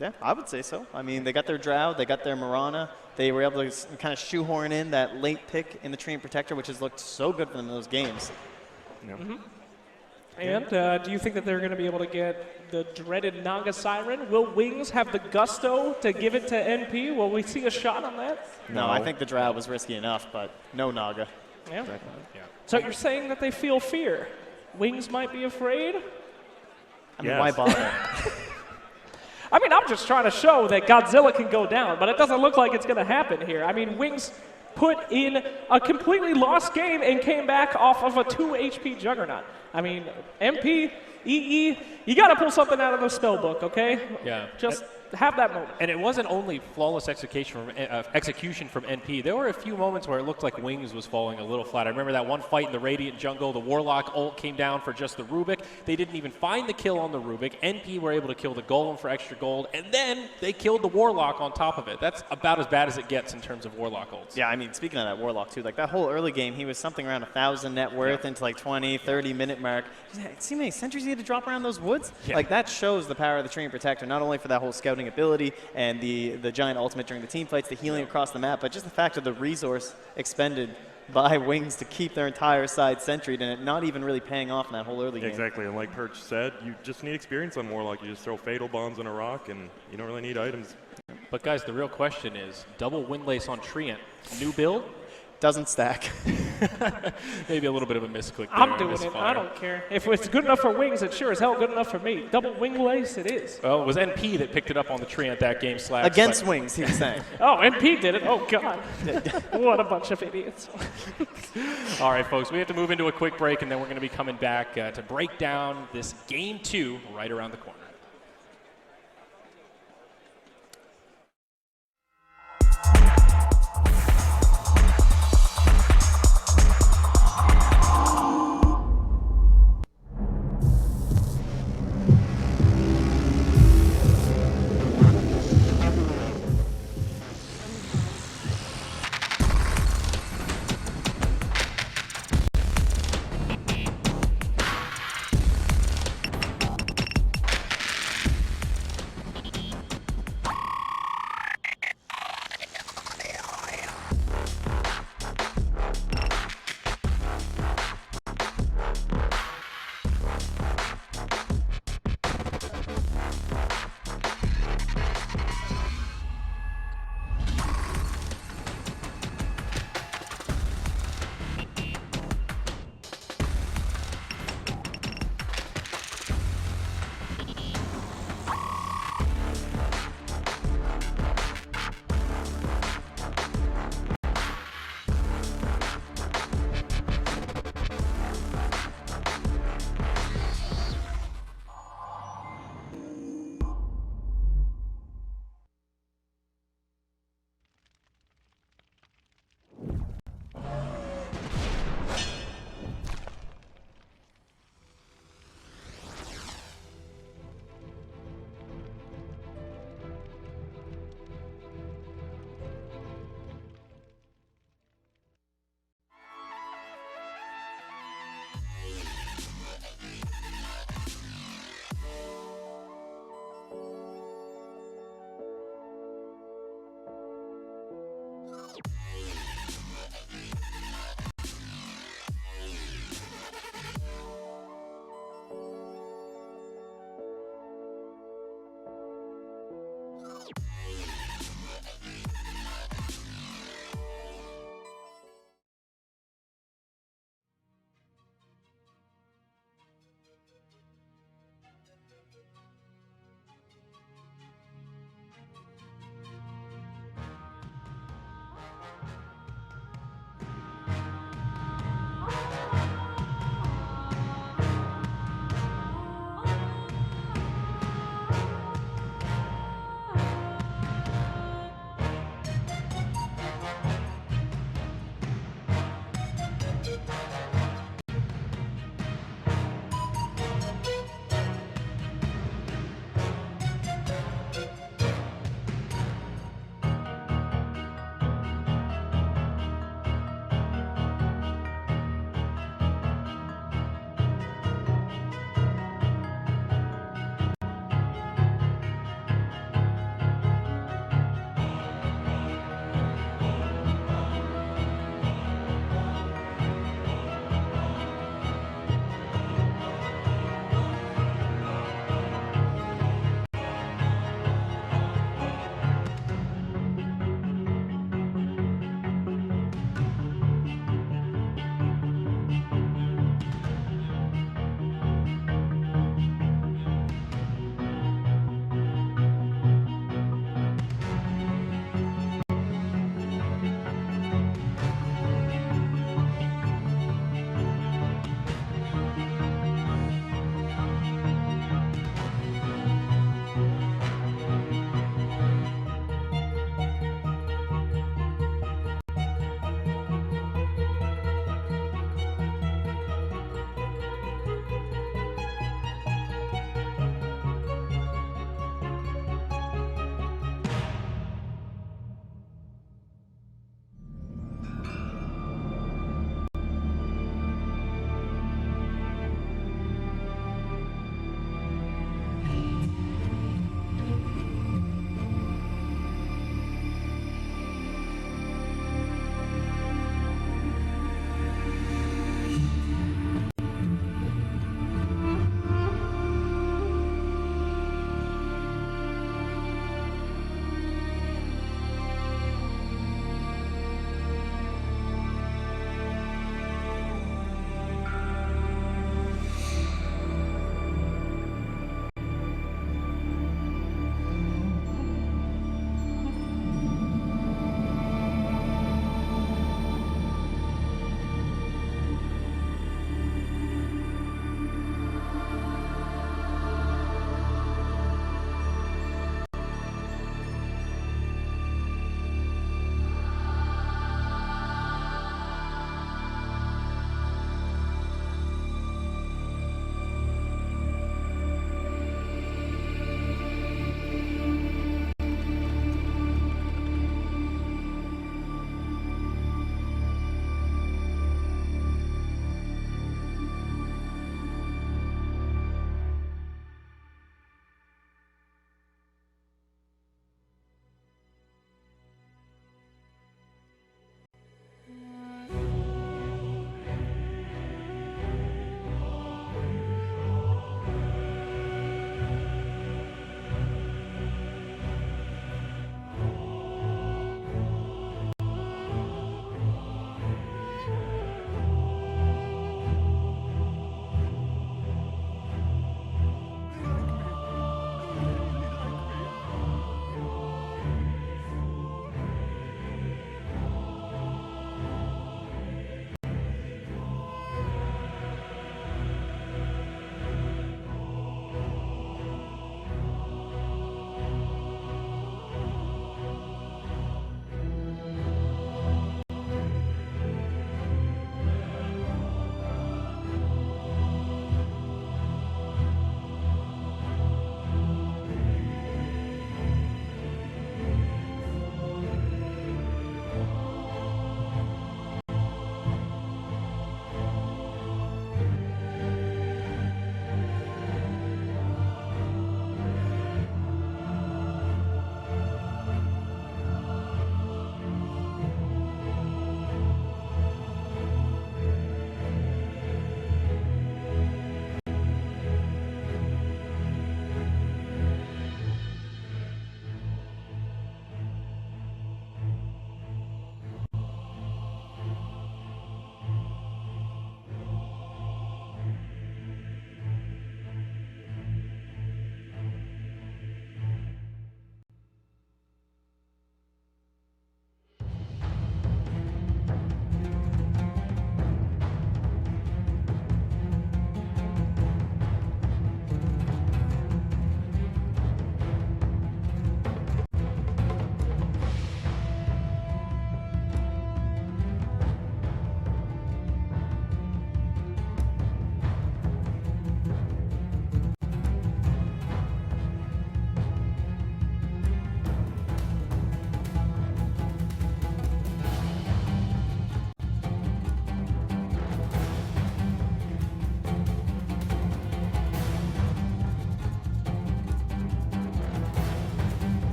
[SPEAKER 5] Yeah, I would say so. I mean, they got their Drow, they got their Marana. They were able to kind of shoehorn in that late pick in the Treant Protector, which has looked so good for them in those games.
[SPEAKER 7] Yeah.
[SPEAKER 6] And do you think that they're going to be able to get the dreaded Naga Siren? Will Wings have the gusto to give it to NP? Will we see a shot on that?
[SPEAKER 5] No, I think the Drow was risky enough, but no Naga.
[SPEAKER 6] Yeah. So you're saying that they feel fear? Wings might be afraid?
[SPEAKER 5] I mean, why bother?
[SPEAKER 6] I mean, I'm just trying to show that Godzilla can go down, but it doesn't look like it's going to happen here. I mean, Wings put in a completely lost game and came back off of a 2 HP Juggernaut. I mean, MP, EE, you got to pull something out of the spell book, okay?
[SPEAKER 4] Yeah.
[SPEAKER 6] Just have that moment.
[SPEAKER 4] And it wasn't only flawless execution from NP. There were a few moments where it looked like Wings was falling a little flat. I remember that one fight in the Radiant jungle. The Warlock ult came down for just the Rubik. They didn't even find the kill on the Rubik. NP were able to kill the Golem for extra gold, and then they killed the Warlock on top of it. That's about as bad as it gets in terms of Warlock ults.
[SPEAKER 5] Yeah, I mean, speaking of that Warlock, too, like that whole early game, he was something around 1,000 net worth into like 20, 30-minute mark. See how many sentries he had to drop around those woods?
[SPEAKER 4] Yeah.
[SPEAKER 5] Like, that shows the power of the Treant Protector, not only for that whole scouting ability and the giant ultimate during the team fights, the healing across the map, but just the fact of the resource expended by Wings to keep their entire side sentried and it not even really paying off in that whole early game.
[SPEAKER 7] Exactly, and like Perch said, you just need experience on Warlock. You just throw Fatal Bombs on a rock, and you don't really need items.
[SPEAKER 4] But guys, the real question is, double Windlace on Treant, new build?
[SPEAKER 5] Doesn't stack.
[SPEAKER 4] Maybe a little bit of a misclick there.
[SPEAKER 6] I'm doing it. I don't care. If it's good enough for Wings, it's sure as hell good enough for me. Double wing lace, it is.
[SPEAKER 4] Well, it was NP that picked it up on the Treant that game.
[SPEAKER 5] Against Wings, he was saying.
[SPEAKER 6] Oh, NP did it. Oh, God. What a bunch of idiots.
[SPEAKER 4] All right, folks, we have to move into a quick break, and then we're going to be coming back to break down this Game 2 right around the corner.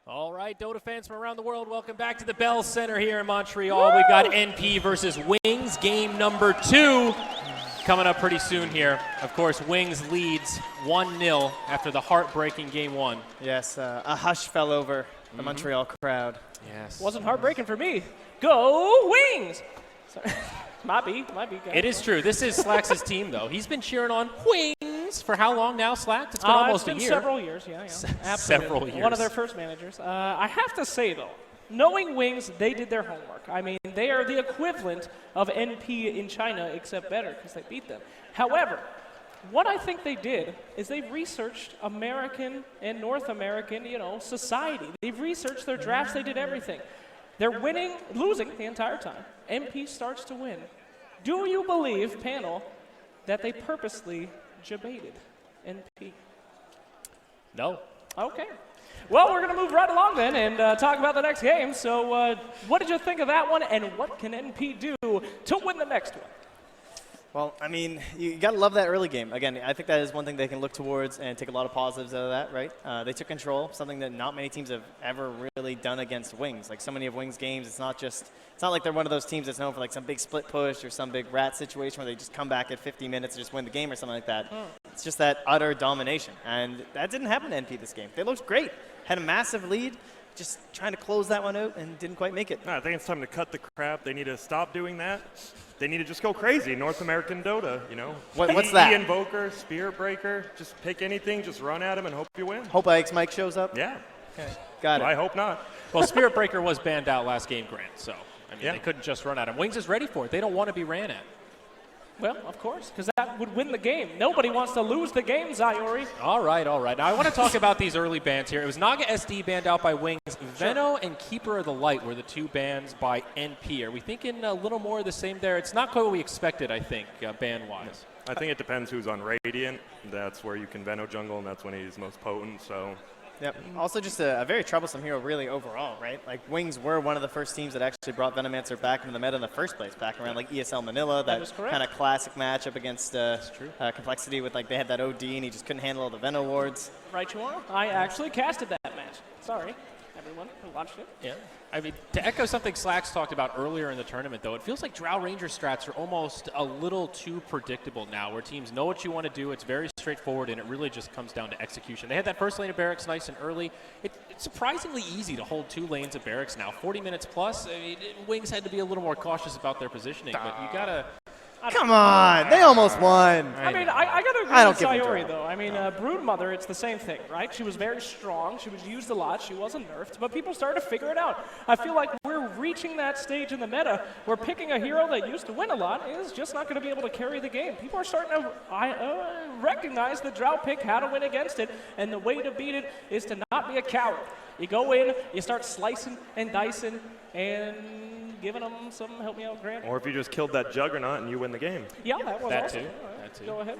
[SPEAKER 4] All right, Dota fans from around the world, welcome back to the Bell Center here in Montreal. We've got NP versus Wings, game number 2 coming up pretty soon here. Of course, Wings leads 1-0 after the heartbreaking game 1.
[SPEAKER 5] Yes, a hush fell over the Montreal crowd.
[SPEAKER 4] Yes.
[SPEAKER 6] Wasn't heartbreaking for me. Go Wings! Sorry. might be. Guys.
[SPEAKER 4] It is true. This is Slax's team, though. He's been cheering on Wings for how long now, Slax? It's been almost
[SPEAKER 6] it's been
[SPEAKER 4] a year.
[SPEAKER 6] Several years, yeah. Absolutely.
[SPEAKER 4] Several years.
[SPEAKER 6] One of their first managers. I have to say, though, knowing Wings, they did their homework. I mean, they are the equivalent of NP in China, except better, because they beat them. However, what I think they did is they researched American and North American, society. They've researched their drafts. They did everything. They're losing the entire time. NP starts to win. Do you believe, panel, that they purposely debated NP?
[SPEAKER 4] No.
[SPEAKER 6] Okay. Well, we're going to move right along then and talk about the next game. So what did you think of that one, and what can NP do to win the next one?
[SPEAKER 5] Well, I mean, you got to love that early game. Again, I think that is one thing they can look towards and take a lot of positives out of that, right? They took control, something that not many teams have ever really done against Wings. Like so many of Wings' games, it's not like they're one of those teams that's known for like some big split push or some big rat situation where they just come back at 50 minutes and just win the game or something like that. It's just that utter domination, and that didn't happen to NP this game. They looked great, had a massive lead, just trying to close that one out and didn't quite make it.
[SPEAKER 7] No, I think it's time to cut the crap. They need to stop doing that. They need to just go crazy. North American Dota,
[SPEAKER 5] What's that?
[SPEAKER 7] Invoker, Spirit Breaker. Just pick anything, just run at him and hope you win.
[SPEAKER 5] Hope Ike's mic shows up?
[SPEAKER 7] Yeah.
[SPEAKER 5] Okay. Got it.
[SPEAKER 7] I hope not.
[SPEAKER 4] Well, Spirit Breaker was banned out last game, Grant, so
[SPEAKER 7] Yeah.
[SPEAKER 4] they couldn't just run at him. Wings is ready for it. They don't want to be ran at.
[SPEAKER 6] Well, of course, because that would win the game. Nobody wants to lose the game, Zayori.
[SPEAKER 4] All right. Now, I want to talk about these early bans here. It was Naga SD banned out by Wings. Veno and Keeper of the Light were the 2 bans by NP. Are we thinking a little more of the same there? It's not quite what we expected, I think, ban-wise.
[SPEAKER 7] I think it depends who's on Radiant. That's where you can Veno jungle, and that's when he's most potent. So.
[SPEAKER 5] Yep. Also just a very troublesome hero really overall, right? Like Wings were one of the first teams that actually brought Venomancer back into the meta in the first place, back around like ESL Manila, that kind of classic matchup against Complexity with like they had that OD and he just couldn't handle all the Veno wards.
[SPEAKER 6] Right you are. I actually casted that match. Sorry, everyone who watched it.
[SPEAKER 4] Yeah. I mean, to echo something Slacks talked about earlier in the tournament, though, it feels like Drow Ranger strats are almost a little too predictable now, where teams know what you want to do. It's very straightforward, and it really just comes down to execution. They had that first lane of barracks nice and early. It's surprisingly easy to hold 2 lanes of barracks now, 40 minutes plus. I mean, Wings had to be a little more cautious about their positioning, but you got to...
[SPEAKER 5] Come on, they almost won.
[SPEAKER 6] I mean, I got to agree with Sayori, though. I mean, Broodmother, it's the same thing, right? She was very strong. She was used a lot. She wasn't nerfed, but people started to figure it out. I feel like we're reaching that stage in the meta where picking a hero that used to win a lot is just not going to be able to carry the game. People are starting to recognize the Drow pick, how to win against it, and the way to beat it is to not be a coward. You go in, you start slicing and dicing and giving them some, help me out, Grant.
[SPEAKER 7] Or if you just killed that Juggernaut and you win the game.
[SPEAKER 6] Yeah, that was awesome.
[SPEAKER 4] Too.
[SPEAKER 6] All right,
[SPEAKER 4] That too.
[SPEAKER 6] Go ahead.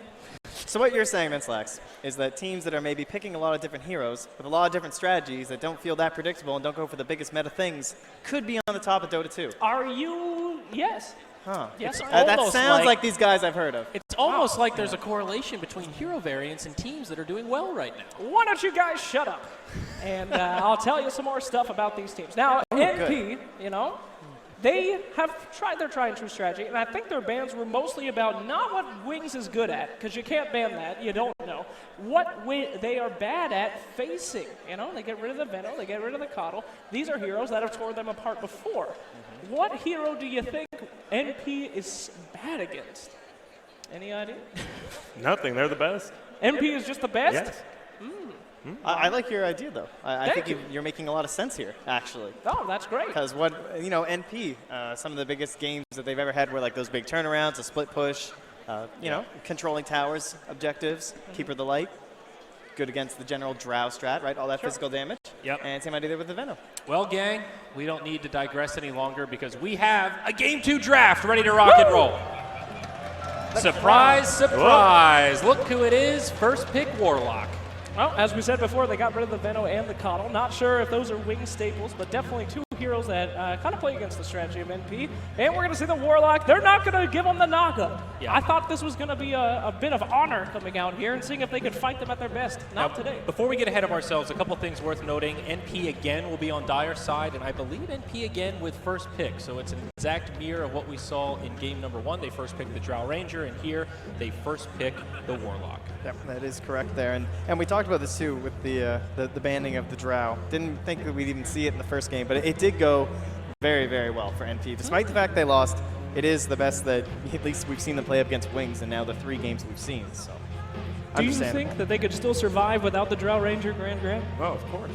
[SPEAKER 5] So what you're saying, then, Slacks, is that teams that are maybe picking a lot of different heroes with a lot of different strategies that don't feel that predictable and don't go for the biggest meta things could be on the top of Dota 2.
[SPEAKER 6] Are you? Yes.
[SPEAKER 5] Huh.
[SPEAKER 6] Yes.
[SPEAKER 5] That sounds like these guys I've heard of.
[SPEAKER 4] It's almost like there's a correlation between hero variants and teams that are doing well right now.
[SPEAKER 6] Why don't you guys shut up? And I'll tell you some more stuff about these teams. Now, NP, they have tried their tried and true strategy, and I think their bans were mostly about not what Wings is good at, because you can't ban that, you don't know. What they are bad at facing, they get rid of the Veno, they get rid of the Coddle. These are heroes that have torn them apart before. What hero do you think NP is bad against? Any idea?
[SPEAKER 7] Nothing. They're the best.
[SPEAKER 6] NP is just the best?
[SPEAKER 7] Yes.
[SPEAKER 5] I like your idea, though. I
[SPEAKER 6] Thank
[SPEAKER 5] think you're making a lot of sense here, actually.
[SPEAKER 6] Oh, that's great.
[SPEAKER 5] Because NP, some of the biggest games that they've ever had were like those big turnarounds, a split push, controlling towers, objectives, Keeper of the Light. Good against the general Drow strat, right? All that physical damage.
[SPEAKER 4] Yep.
[SPEAKER 5] And same idea there with the Venom.
[SPEAKER 4] Well, gang, we don't need to digress any longer because we have a Game 2 draft ready to rock and roll. Surprise, surprise. Look who it is. First pick, Warlock.
[SPEAKER 6] Well, as we said before, they got rid of the Veno and the Coddle. Not sure if those are wing staples, but definitely 2 heroes that kind of play against the strategy of NP. And we're going to see the Warlock. They're not going to give them the Naga.
[SPEAKER 4] Yeah.
[SPEAKER 6] I thought this was going to be a bit of honor coming out here and seeing if they could fight them at their best. Not
[SPEAKER 4] Now,
[SPEAKER 6] today.
[SPEAKER 4] Before we get ahead of ourselves, a couple things worth noting. NP again will be on Dyer's side, and I believe NP again with first pick. So it's an exact mirror of what we saw in game number 1. They first picked the Drow Ranger, and here they first pick the Warlock.
[SPEAKER 5] Yep, that is correct there. And we talked about this too with the banning of the Drow. Didn't think that we'd even see it in the first game, but it did go very, very well for NP. Despite the fact they lost, it is the best that at least we've seen them play up against Wings in now the 3 games we've seen. So,
[SPEAKER 6] Do you think that they could still survive without the Drow Ranger Grand?
[SPEAKER 7] Oh, of course.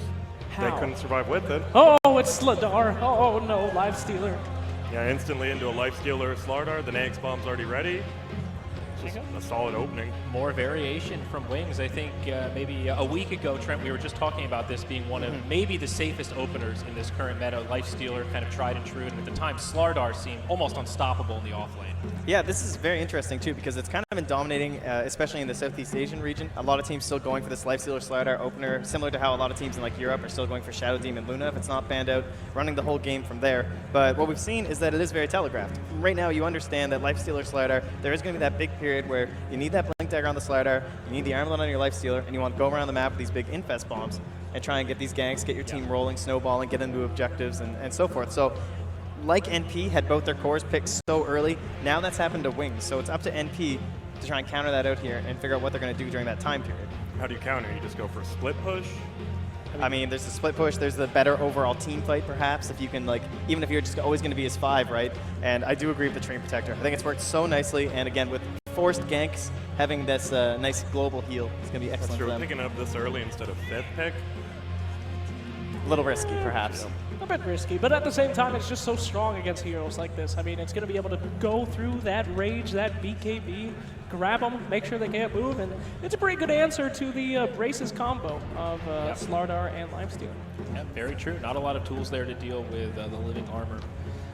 [SPEAKER 6] How?
[SPEAKER 7] They couldn't survive with it.
[SPEAKER 6] Oh, it's Slardar. Oh, no, Live Stealer.
[SPEAKER 7] Yeah, instantly into a Life Stealer Slardar. The Nags bomb's already ready. Just a solid opening.
[SPEAKER 4] More variation from Wings. I think maybe a week ago, Trent, we were just talking about this being one of maybe the safest openers in this current meta. Life Stealer, kind of tried and true, and at the time, Slardar seemed almost unstoppable in the off lane.
[SPEAKER 5] Yeah, this is very interesting too because it's kind of been dominating, especially in the Southeast Asian region. A lot of teams still going for this Life Stealer Slardar opener, similar to how a lot of teams in like Europe are still going for Shadow Demon Luna if it's not banned out, running the whole game from there. But what we've seen is that it is very telegraphed. Right now, you understand that Life Stealer Slardar, there is going to be that big period where you need that Blink Dagger on the Slardar, you need the Armlet on your Life Stealer, and you want to go around the map with these big Infest bombs and try and get these ganks, get your team rolling, snowballing, get into objectives, and so forth. So, like NP had both their cores picked so early, now that's happened to Wings. So it's up to NP to try and counter that out here and figure out what they're going to do during that time period.
[SPEAKER 7] How do you counter? You just go for a split push?
[SPEAKER 5] I mean, there's the split push, there's the better overall team fight, perhaps, if you can, like, even if you're just always going to be as 5, right? And I do agree with the Train Protector. I think it's worked so nicely, and again, with forced ganks, having this nice global heal is going to be excellent for them.
[SPEAKER 7] Picking up this early instead of 5th pick.
[SPEAKER 5] A little risky, perhaps.
[SPEAKER 6] A bit risky, but at the same time, it's just so strong against heroes like this. I mean, it's going to be able to go through that rage, that BKB, grab them, make sure they can't move, and it's a pretty good answer to the Braces combo of Slardar and Lifesteal.
[SPEAKER 4] Yeah, very true. Not a lot of tools there to deal with the living armor.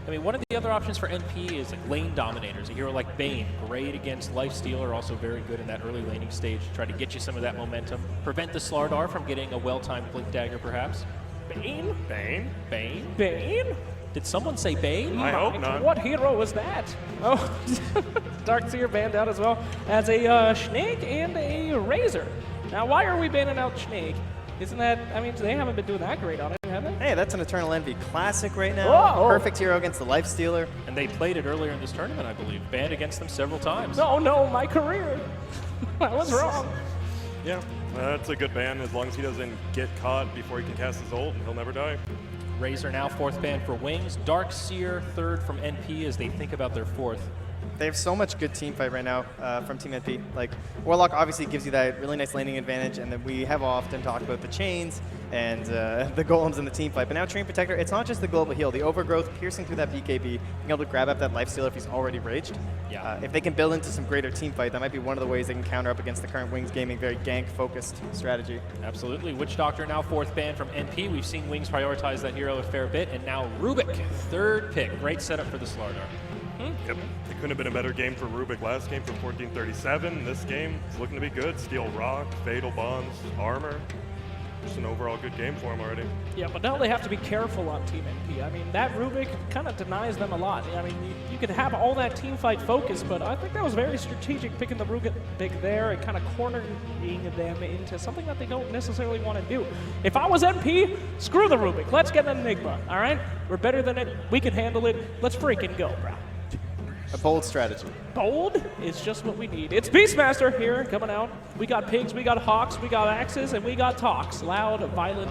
[SPEAKER 4] I mean, one of the other options for NP is like lane dominators. A hero like Bane, great against Lifestealer, also very good in that early laning stage to try to get you some of that momentum. Prevent the Slardar from getting a well-timed Blink Dagger, perhaps.
[SPEAKER 6] Bane?
[SPEAKER 7] Bane?
[SPEAKER 4] Bane?
[SPEAKER 6] Bane?
[SPEAKER 4] Did someone say Bane?
[SPEAKER 7] I hope not.
[SPEAKER 6] What hero was that? Oh, Darkseer banned out as well as a Snake and a Razor. Now, why are we banning out Snake? Isn't that, I mean, they haven't been doing that great on it, have they?
[SPEAKER 5] Hey, that's an Eternal Envy classic right now.
[SPEAKER 6] Whoa.
[SPEAKER 5] Perfect hero against the Life Stealer.
[SPEAKER 4] And they played it earlier in this tournament, I believe. Banned against them several times.
[SPEAKER 6] No, my career. I was wrong.
[SPEAKER 7] Yeah, that's a good ban as long as he doesn't get caught before he can cast his ult and he'll never die.
[SPEAKER 4] Razor now 4th ban for Wings. Darkseer 3rd from NP as they think about their 4th.
[SPEAKER 5] They have so much good team fight right now from Team NP. Like, Warlock obviously gives you that really nice laning advantage, and then we have often talked about the chains and the golems in the team fight. But now Train Protector, it's not just the global heal. The overgrowth, piercing through that BKB, being able to grab up that Lifestealer if he's already raged.
[SPEAKER 4] Yeah.
[SPEAKER 5] If they can build into some greater team fight, that might be one of the ways they can counter up against the current Wings Gaming very gank-focused strategy.
[SPEAKER 4] Absolutely. Witch Doctor now 4th ban from NP. We've seen Wings prioritize that hero a fair bit. And now Rubik, 3rd pick. Great setup for the Slardar.
[SPEAKER 7] Yep. It couldn't have been a better game for Rubik last game for 1437. This game is looking to be good. Steel Rock, Fatal Bonds, Armor. Just an overall good game for him already.
[SPEAKER 6] Yeah, but now they have to be careful on Team NP. I mean, that Rubik kind of denies them a lot. I mean, you could have all that team fight focus, but I think that was very strategic picking the Rubik there and kind of cornering them into something that they don't necessarily want to do. If I was NP, screw the Rubik. Let's get an Enigma, all right? We're better than it. We can handle it. Let's freaking go, bro.
[SPEAKER 5] A bold strategy.
[SPEAKER 6] Bold is just what we need. It's Beastmaster here coming out. We got pigs, we got hawks, we got axes, and we got talks. Loud, violent,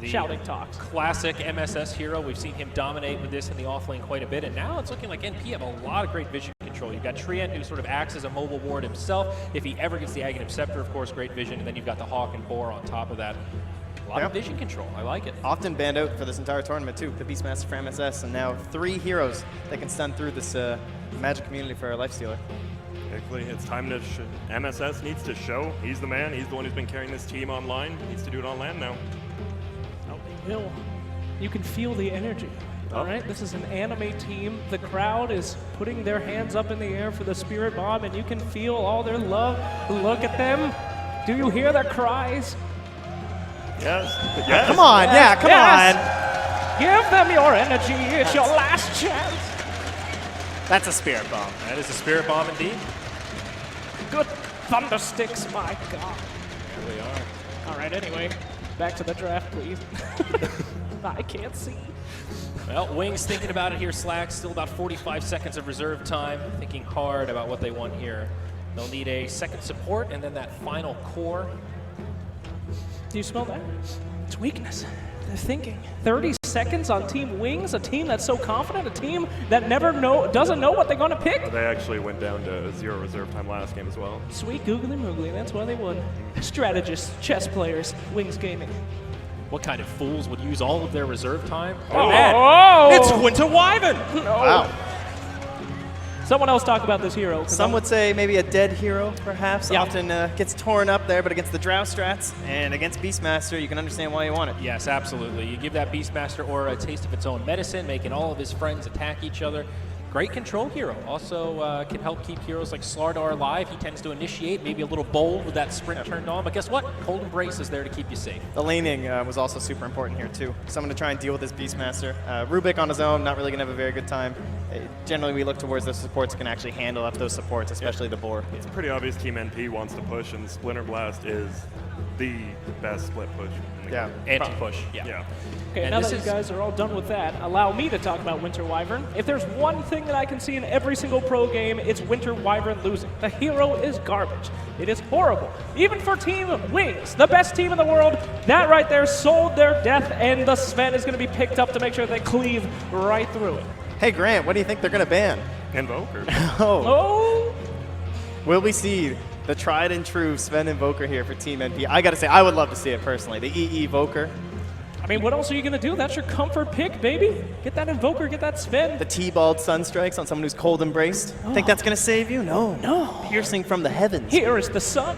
[SPEAKER 6] shouting talks.
[SPEAKER 4] Classic MSS hero. We've seen him dominate with this in the offlane quite a bit, and now it's looking like NP have a lot of great vision control. You've got Treant, who sort of acts as a mobile ward himself. If he ever gets the Aghanim Scepter, of course, great vision, and then you've got the Hawk and Boar on top of that. A lot of vision control. I like it.
[SPEAKER 5] Often banned out for this entire tournament, too. The Beastmaster for MSS, and now 3 heroes that can stun through this magic community for our Lifestealer.
[SPEAKER 7] Actually, it's time to MSS needs to show he's the man. He's the one who's been carrying this team online. He needs to do it on land now.
[SPEAKER 6] Oh, they will. You can feel the energy. All right, this is an anime team. The crowd is putting their hands up in the air for the Spirit Bomb, and you can feel all their love. Look at them. Do you hear their cries?
[SPEAKER 7] Yes. Yes.
[SPEAKER 5] Come on, yeah, come on.
[SPEAKER 6] Give them your energy. It's your last chance.
[SPEAKER 5] That's a Spirit Bomb.
[SPEAKER 4] That is a Spirit Bomb indeed.
[SPEAKER 6] good thunder sticks, my God.
[SPEAKER 4] There we are.
[SPEAKER 6] All right, anyway, back to the draft, please. I can't see.
[SPEAKER 4] Well, Wings thinking about it here, Slacks. Still about 45 seconds of reserve time. Thinking hard about what they want here. They'll need a second support and then that final core.
[SPEAKER 6] Do you smell that? It's weakness. They're thinking. 30 seconds on Team Wings, a team that's so confident, a team that doesn't know what they're going to pick.
[SPEAKER 7] They actually went down to 0 reserve time last game as well.
[SPEAKER 6] Sweet googly moogly, that's why they won. Strategists, chess players, Wings Gaming.
[SPEAKER 4] What kind of fools would use all of their reserve time?
[SPEAKER 3] Oh,
[SPEAKER 4] man. It's Winter Wyvern!
[SPEAKER 5] Wow.
[SPEAKER 6] Someone else talk about this hero.
[SPEAKER 5] Some would say maybe a dead hero, perhaps.
[SPEAKER 6] Yeah.
[SPEAKER 5] Often gets torn up there, but against the Drow strats and against Beastmaster, you can understand why you want it.
[SPEAKER 4] Yes, absolutely. You give that Beastmaster aura a taste of its own medicine, making all of his friends attack each other. Great control hero. Also can help keep heroes like Slardar alive. He tends to initiate, maybe a little bold with that sprint turned on. But guess what? Cold Embrace is there to keep you safe.
[SPEAKER 5] The laning was also super important here, too. Someone to try and deal with this Beastmaster. Rubik on his own, not really going to have a very good time. Generally, we look towards those supports that can actually handle up those supports, especially the boar.
[SPEAKER 7] It's pretty obvious Team NP wants to push, and Splinter Blast is the best split push in the game.
[SPEAKER 4] Anti-push.
[SPEAKER 7] Yeah.
[SPEAKER 6] Okay,
[SPEAKER 4] And
[SPEAKER 6] now
[SPEAKER 4] this
[SPEAKER 6] that you
[SPEAKER 4] is-
[SPEAKER 6] guys are all done with that, allow me to talk about Winter Wyvern. If there's one thing that I can see in every single pro game, it's Winter Wyvern losing. The hero is garbage. It is horrible. Even for Team Wings, the best team in the world, that right there sold their death, and the Sven is going to be picked up to make sure they cleave right through it.
[SPEAKER 5] Hey, Grant, what do you think they're going to ban?
[SPEAKER 7] Invoker.
[SPEAKER 6] Oh!
[SPEAKER 5] Will we see the tried and true Sven Invoker here for Team NP? I got to say, I would love to see it personally. The EE Evoker,
[SPEAKER 6] I mean, what else are you going to do? That's your comfort pick, baby. Get that Invoker, get that Sven.
[SPEAKER 5] the T-balled Sunstrikes on someone who's cold embraced. Think that's going to save you? No.
[SPEAKER 6] No.
[SPEAKER 5] Piercing from the heavens.
[SPEAKER 6] Here is the sun.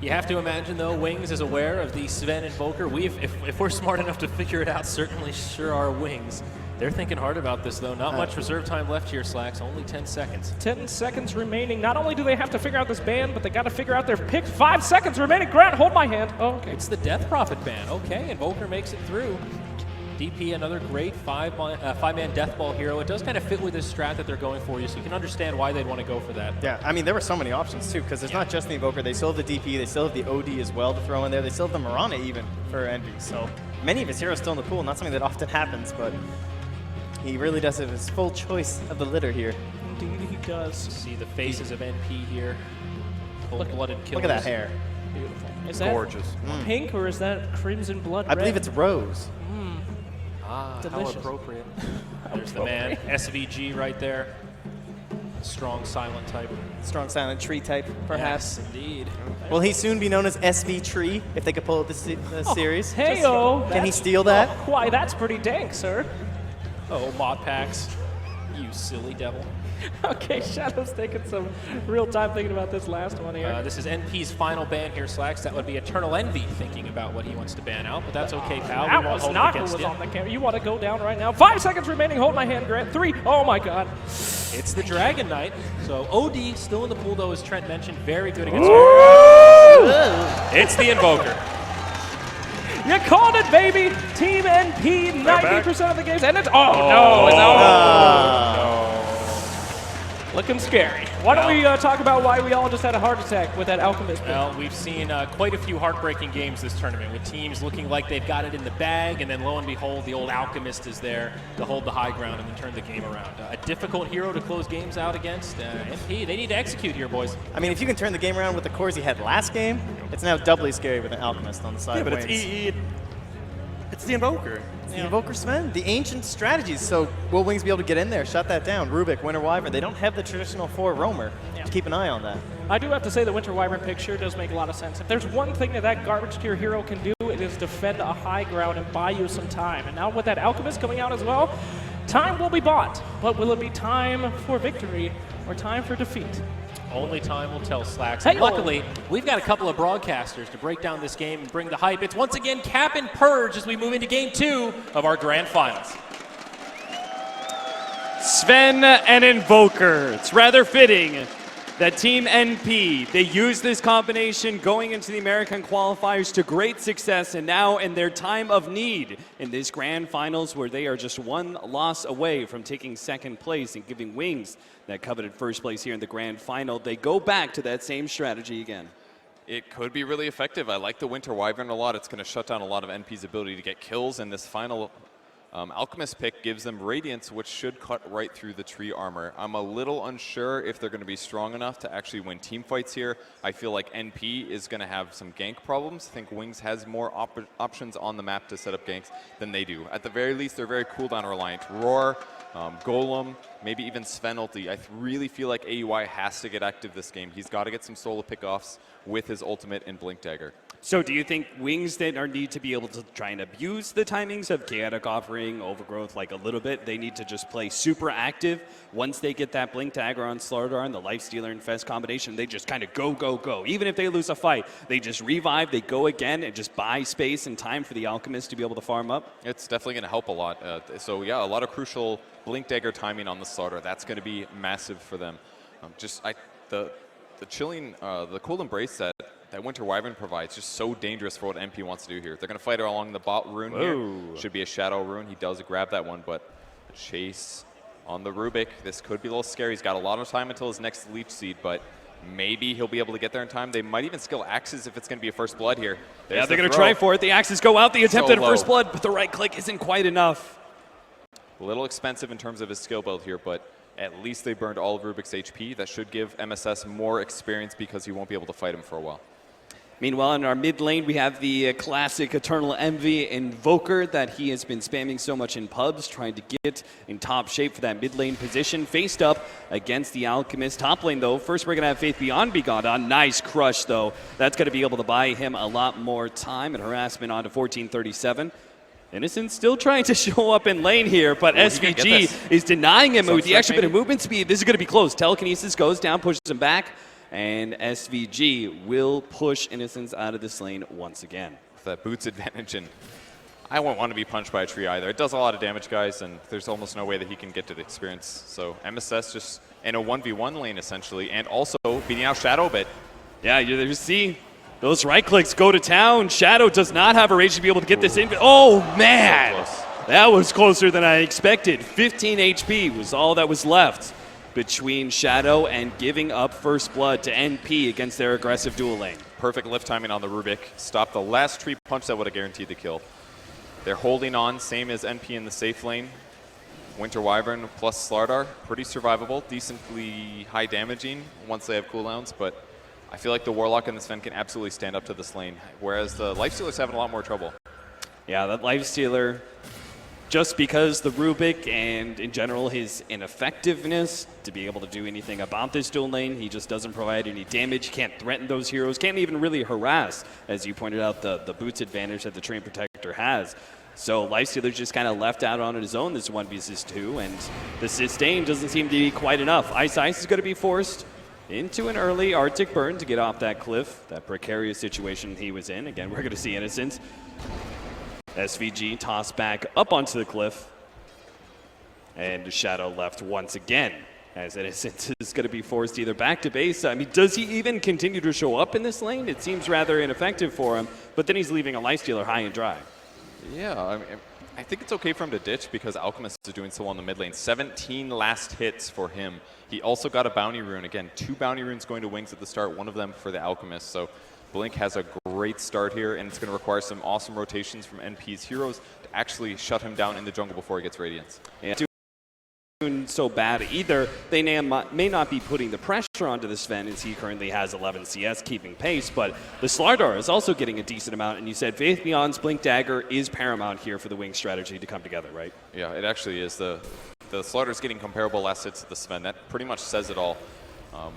[SPEAKER 4] You have to imagine, though, Wings is aware of the Sven Invoker. If we're smart enough to figure it out, certainly sure are Wings. They're thinking hard about this, though. Not much reserve time left here, Slacks. Only 10 seconds.
[SPEAKER 6] 10 seconds remaining. Not only do they have to figure out this ban, but they got to figure out their pick. 5 seconds remaining. Grant, hold my hand. Oh, okay.
[SPEAKER 4] It's the Death Prophet ban. Okay, Invoker makes it through. DP, another great five-man Death Ball hero. It does kind of fit with this strat that they're going for you, so you can understand why they'd want to go for that.
[SPEAKER 5] Yeah, I mean, there were so many options, too, because there's not just the Invoker. They still have the DP. They still have the OD as well to throw in there. They still have the Mirana, even, for Envy. So many of his heroes still in the pool. Not something that often happens, but he really does have his full choice of the litter here.
[SPEAKER 6] Indeed, he does.
[SPEAKER 4] See the faces of NP here. Cold-blooded killers.
[SPEAKER 5] Look at that hair.
[SPEAKER 6] Beautiful. Is that
[SPEAKER 7] Gorgeous.
[SPEAKER 6] pink or is that crimson blood
[SPEAKER 5] I
[SPEAKER 6] red?
[SPEAKER 5] believe it's Rose.
[SPEAKER 4] Ah,
[SPEAKER 6] Delicious.
[SPEAKER 4] how appropriate. There's the man, SVG right there. Strong silent type.
[SPEAKER 5] Strong silent tree type, perhaps.
[SPEAKER 4] Yes, indeed.
[SPEAKER 5] Will he soon be known as SV Tree if they could pull out the series?
[SPEAKER 6] Hey-o.
[SPEAKER 5] Can he steal that?
[SPEAKER 6] Oh, why, that's pretty dank, sir.
[SPEAKER 4] Oh, mod packs. You silly devil.
[SPEAKER 6] Okay, Shadow's taking some real time thinking about this last one here.
[SPEAKER 4] This is NP's final ban here, Slacks. That would be Eternal Envy thinking about what he wants to ban out, but that's okay, pal.
[SPEAKER 6] that
[SPEAKER 4] We won't
[SPEAKER 6] was
[SPEAKER 4] hold it
[SPEAKER 6] not who
[SPEAKER 4] against
[SPEAKER 6] was
[SPEAKER 4] you.
[SPEAKER 6] on the camera. You want to go down right now? 5 seconds remaining. Hold my hand, Grant. 3. Oh, my God.
[SPEAKER 4] It's the Dragon Knight. So OD still in the pool, though, as Trent mentioned. Very good against It's the Invoker.
[SPEAKER 6] You called it, baby. Team NP,
[SPEAKER 7] back.
[SPEAKER 6] 90% of the games. And it's, oh, no. It's out. Looking scary. Why don't we talk about why we all just had a heart attack with that Alchemist pick?
[SPEAKER 4] Well, we've seen quite a few heartbreaking games this tournament with teams looking like they've got it in the bag, and then lo and behold, the old Alchemist is there to hold the high ground and then turn the game around. A difficult hero to close games out against. NP, they need to execute here, boys.
[SPEAKER 5] I mean, if you can turn the game around with the cores he had last game, it's now doubly scary with an Alchemist on the side
[SPEAKER 7] Yeah,
[SPEAKER 5] of
[SPEAKER 7] but it's
[SPEAKER 5] Wings.
[SPEAKER 7] EE. It's the Invoker.
[SPEAKER 5] The Invoker Sven, the ancient strategies. So will Wings be able to get in there, shut that down? Rubik, Winter Wyvern, they don't have the traditional 4 roamer.
[SPEAKER 6] Yeah.
[SPEAKER 5] To keep an eye on that.
[SPEAKER 6] I do have to say the Winter Wyvern pick sure does make a lot of sense. If there's one thing that garbage tier hero can do, it is defend a high ground and buy you some time. And now with that Alchemist coming out as well, time will be bought. But will it be time for victory or time for defeat?
[SPEAKER 4] Only time will tell, Slacks.
[SPEAKER 6] Hey-o.
[SPEAKER 4] Luckily, we've got a couple of broadcasters to break down this game and bring the hype. It's once again Cap and Purge as we move into Game 2 of our Grand Finals.
[SPEAKER 3] Sven and Invoker. It's rather fitting that Team NP, they used this combination going into the American qualifiers to great success, and now in their time of need in this grand finals where they are just one loss away from taking second place and giving Wings that coveted first place here in the grand final, they go back to that same strategy again.
[SPEAKER 2] It could be really effective. I like the Winter Wyvern a lot. It's going to shut down a lot of NP's ability to get kills, and this final Alchemist pick gives them Radiance, which should cut right through the tree armor. I'm a little unsure if they're going to be strong enough to actually win team fights here. I feel like NP is going to have some gank problems. I think Wings has more options on the map to set up ganks than they do. At the very least, they're very cooldown reliant. Roar, Golem, maybe even Sven ulti. I really feel like AUI has to get active this game. He's got to get some solo pickoffs with his ultimate and Blink Dagger.
[SPEAKER 3] So do you think Wings then need to be able to try and abuse the timings of Chaotic Offering, Overgrowth like a little bit? They need to just play super active. Once they get that Blink Dagger on Slardar and the Lifestealer and Fest combination, they just kind of go, go, go. Even if they lose a fight, they just revive, they go again, and just buy space and time for the Alchemist to be able to farm up?
[SPEAKER 2] It's definitely going to help a lot. So yeah, a lot of crucial Blink Dagger timing on the Slardar. That's going to be massive for them. The chilling, the cool embrace that Winter Wyvern provides just so dangerous for what NP wants to do here. They're going to fight along the bot rune here. Should be a Shadow rune. He does grab that one, but a chase on the Rubik. This could be a little scary. He's got a lot of time until his next Leech Seed, but maybe he'll be able to get there in time. They might even skill Axes if it's going to be a first blood here.
[SPEAKER 3] Yeah, they're going to try for it. The Axes go out. The attempt at a first blood, but the right click isn't quite enough.
[SPEAKER 2] A little expensive in terms of his skill build here, but at least they burned all of Rubik's HP. That should give MSS more experience because he won't be able to fight him for a while.
[SPEAKER 3] Meanwhile, in our mid lane, we have the classic Eternal Envy Invoker that he has been spamming so much in pubs, trying to get in top shape for that mid lane position, faced up against the Alchemist. Top lane, though, first we're going to have Faith Beyond be gone on. Nice crush, though. That's going to be able to buy him a lot more time, and harassment on to 1437. Innocent still trying to show up in lane here, but SVG is denying him with the extra bit of movement speed. This is going to be close. Telekinesis goes down, pushes him back, and SVG will push Innocence out of this lane once again.
[SPEAKER 2] With that boots advantage, and I won't want to be punched by a tree either. It does a lot of damage, guys, and there's almost no way that he can get to the experience. So MSS just in a 1v1 lane, essentially, and also beating out Shadow a bit.
[SPEAKER 3] Yeah, you see those right clicks go to town. Shadow does not have a rage to be able to get this in. Oh, man! That was closer than I expected. 15 HP was all that was left between Shadow and giving up first blood to NP against their aggressive dual lane.
[SPEAKER 2] Perfect lift timing on the Rubik. Stopped the last tree punch that would have guaranteed the kill. They're holding on, same as NP in the safe lane. Winter Wyvern plus Slardar, pretty survivable, decently high damaging once they have cooldowns, but I feel like the Warlock and the Sven can absolutely stand up to this lane, whereas the Lifestealer's having a lot more trouble.
[SPEAKER 3] Yeah, that Lifestealer, just because the Rubik and in general his ineffectiveness to be able to do anything about this dual lane, he just doesn't provide any damage, can't threaten those heroes, can't even really harass, as you pointed out, the boots advantage that the Train Protector has. So Lifestealer's just kind of left out on his own this 1v2, and the sustain doesn't seem to be quite enough. Ice is going to be forced into an early Arctic Burn to get off that cliff, that precarious situation he was in. Again, we're going to see Innocence. SVG tossed back up onto the cliff. And Shadow left once again, as Innocence is going to be forced either back to base. I mean, does he even continue to show up in this lane? It seems rather ineffective for him, but then he's leaving a Lifestealer high and dry.
[SPEAKER 2] Yeah, I think it's okay for him to ditch because Alchemist is doing so well in the mid lane. 17 last hits for him. He also got a bounty rune. Again, 2 bounty runes going to Wings at the start, one of them for the Alchemist. So Blink has a great start here, and it's going to require some awesome rotations from NP's heroes to actually shut him down in the jungle before he gets Radiance.
[SPEAKER 3] Yeah. So bad either. They may not be putting the pressure onto the Sven as he currently has 11 CS keeping pace, but the Slardar is also getting a decent amount, and you said Faith Beyond's Blink Dagger is paramount here for the Wing strategy to come together, right?
[SPEAKER 2] Yeah, it actually is. The Slardar's getting comparable last hits to the Sven. That pretty much says it all.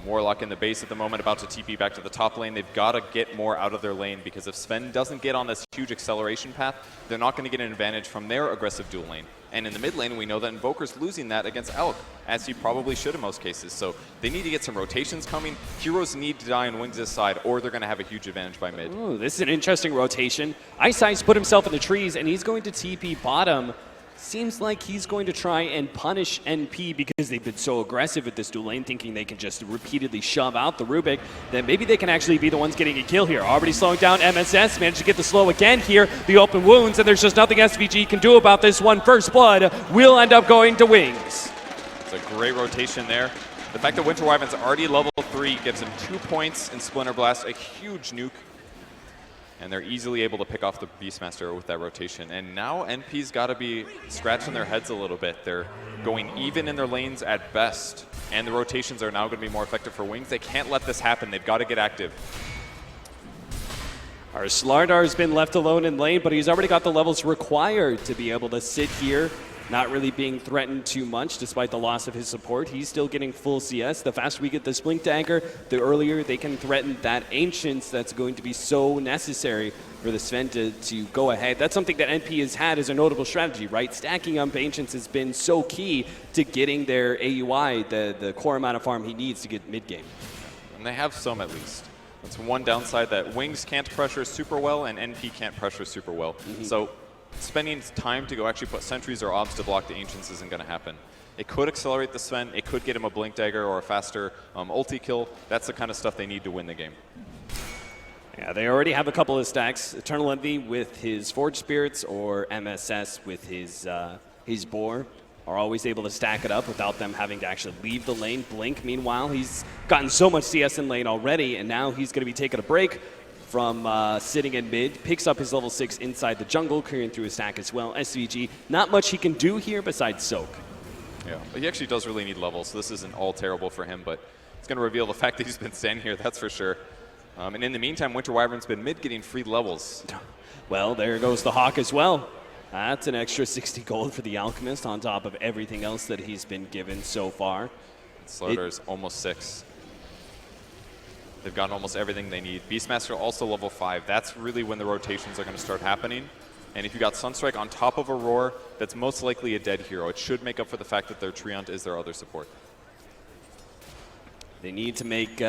[SPEAKER 2] Warlock in the base at the moment, about to TP back to the top lane. They've got to get more out of their lane because if Sven doesn't get on this huge acceleration path, they're not going to get an advantage from their aggressive dual lane. And in the mid lane, we know that Invoker's losing that against Elk, as he probably should in most cases. So they need to get some rotations coming. Heroes need to die on Wings' side, or they're going to have a huge advantage by mid.
[SPEAKER 3] Ooh, this is an interesting rotation. Ice put himself in the trees, and he's going to TP bottom seems like he's going to try and punish NP because they've been so aggressive with this dual lane, thinking they can just repeatedly shove out the Rubik, that maybe they can actually be the ones getting a kill here. Already slowing down MSS, managed to get the slow again here, the open wounds, and there's just nothing SVG can do about this one. First blood will end up going to Wings.
[SPEAKER 2] It's a great rotation there. The fact that Winter Wyvern's already level 3 gives him 2 points in Splinter Blast, a huge nuke. And they're easily able to pick off the Beastmaster with that rotation. And now NP's got to be scratching their heads a little bit. They're going even in their lanes at best. And the rotations are now going to be more effective for Wings. They can't let this happen. They've got to get active.
[SPEAKER 3] Our Slardar's been left alone in lane, but he's already got the levels required to be able to sit here, not really being threatened too much despite the loss of his support. He's still getting full CS. The faster we get this Blink Dagger, the earlier they can threaten that Ancients that's going to be so necessary for the Sven to go ahead. That's something that NP has had as a notable strategy, right? Stacking up Ancients has been so key to getting their AUI, the core amount of farm he needs to get mid-game.
[SPEAKER 2] And they have some at least. That's one downside, that Wings can't pressure super well and NP can't pressure super well. So spending time to go actually put sentries or obs to block the Ancients isn't going to happen. It could accelerate the Sven, it could get him a Blink Dagger or a faster ulti kill. That's the kind of stuff they need to win the game.
[SPEAKER 3] Yeah, they already have a couple of stacks. Eternal Envy with his Forge Spirits or MSS with his Boar are always able to stack it up without them having to actually leave the lane. Blink, meanwhile, he's gotten so much CS in lane already, and now he's going to be taking a break from sitting in mid, picks up his level 6 inside the jungle, clearing through his stack as well. SVG, not much he can do here besides soak.
[SPEAKER 2] Yeah, but he actually does really need levels, so this isn't all terrible for him, but it's going to reveal the fact that he's been standing here, that's for sure. And in the meantime, Winter Wyvern's been mid getting free levels.
[SPEAKER 3] Well, there goes the Hawk as well. That's an extra 60 gold for the Alchemist on top of everything else that he's been given so far.
[SPEAKER 2] Slaughter's almost 6. They've gotten almost everything they need. Beastmaster also level 5. That's really when the rotations are going to start happening. And if you got Sunstrike on top of Aurora, that's most likely a dead hero. It should make up for the fact that their Treant is their other support.
[SPEAKER 3] They need to make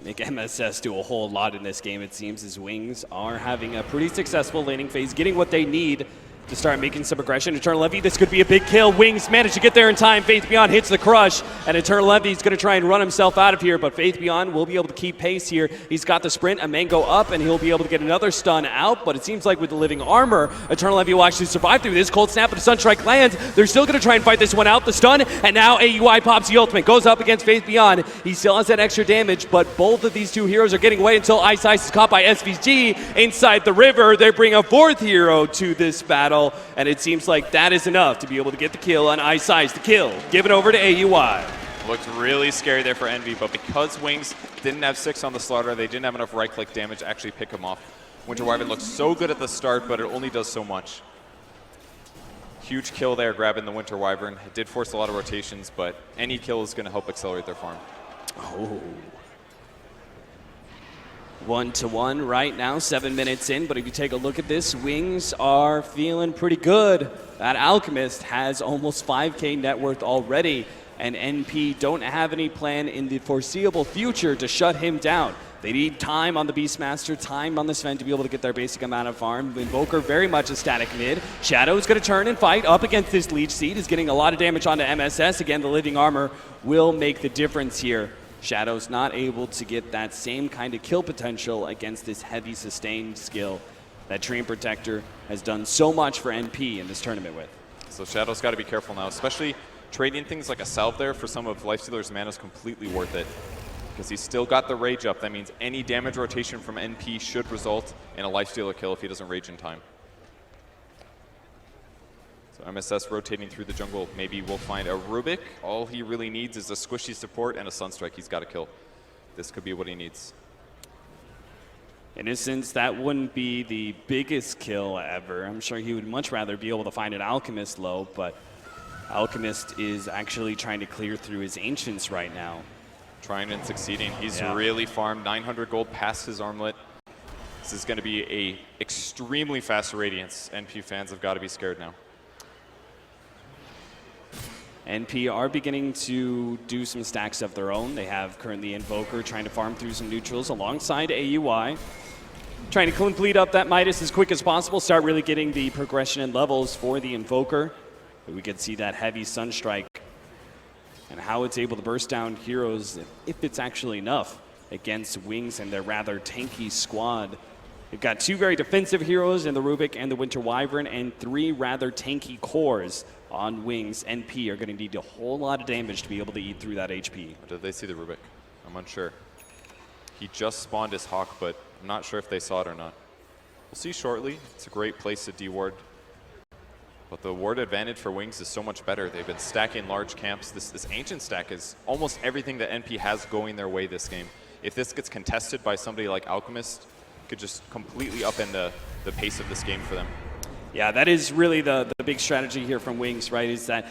[SPEAKER 3] MSS do a whole lot in this game, it seems, as Wings are having a pretty successful laning phase, getting what they need to start making some aggression. Eternal Levy, this could be a big kill. Wings managed to get there in time. Faith Beyond hits the crush, and Eternal Levy is going to try and run himself out of here, but Faith Beyond will be able to keep pace here. He's got the sprint, a mango up, and he'll be able to get another stun out, but it seems like with the living armor, Eternal Levy will actually survive through this. Cold Snap, but the Sunstrike lands. They're still going to try and fight this one out. The stun, and now AUI pops the ultimate. Goes up against Faith Beyond. He still has that extra damage, but both of these two heroes are getting away until Ice Ice is caught by SVG inside the river. They bring a fourth hero to this battle, and it seems like that is enough to be able to get the kill on Ice Ice. The kill given over to AUI.
[SPEAKER 2] Looked really scary there for Envy, but because Wings didn't have 6 on the Slaughter, they didn't have enough right-click damage to actually pick him off. Winter Wyvern looks so good at the start, but it only does so much. Huge kill there, grabbing the Winter Wyvern. It did force a lot of rotations, but any kill is going to help accelerate their farm.
[SPEAKER 3] Oh. 1-1 right now, 7 minutes in, but if you take a look at this, Wings are feeling pretty good. That Alchemist has almost 5K net worth already, and NP don't have any plan in the foreseeable future to shut him down. They need time on the Beastmaster, time on the Sven to be able to get their basic amount of farm. Invoker very much a static mid. Shadow's going to turn and fight up against this Leech Seed. Is getting a lot of damage onto MSS. Again, the living armor will make the difference here. Shadow's not able to get that same kind of kill potential against this heavy sustained skill that Dream Protector has done so much for NP in this tournament with.
[SPEAKER 2] So Shadow's got to be careful now, especially trading things like a salve there for some of Lifestealer's mana is completely worth it. Because he's still got the rage up. That means any damage rotation from NP should result in a Lifestealer kill if he doesn't rage in time. So MSS rotating through the jungle. Maybe we'll find a Rubik. All he really needs is a squishy support and a Sunstrike he's got to kill. This could be what he needs.
[SPEAKER 3] In a sense, that wouldn't be the biggest kill ever. I'm sure he would much rather be able to find an Alchemist low, but Alchemist is actually trying to clear through his Ancients right now.
[SPEAKER 2] Trying and succeeding. He's really farmed 900 gold past his armlet. This is going to be a extremely fast Radiance. NP fans have got to be scared now.
[SPEAKER 3] NP are beginning to do some stacks of their own. They have currently Invoker trying to farm through some neutrals alongside AUI. trying to complete up that Midas as quick as possible, start really getting the progression and levels for the Invoker. But we can see that heavy Sunstrike and how it's able to burst down heroes, if it's actually enough, against Wings and their rather tanky squad. They've got 2 very defensive heroes in the Rubik and the Winter Wyvern, and 3 rather tanky cores on Wings. NP are going to need a whole lot of damage to be able to eat through that HP.
[SPEAKER 2] Or did they see the Rubik? I'm unsure. He just spawned his Hawk, but I'm not sure if they saw it or not. We'll see shortly. It's a great place to deward. But the ward advantage for Wings is so much better. They've been stacking large camps. This Ancient stack is almost everything that NP has going their way this game. If this gets contested by somebody like Alchemist, it could just completely upend the pace of this game for them.
[SPEAKER 3] Yeah, that is really the big strategy here from Wings, right, is that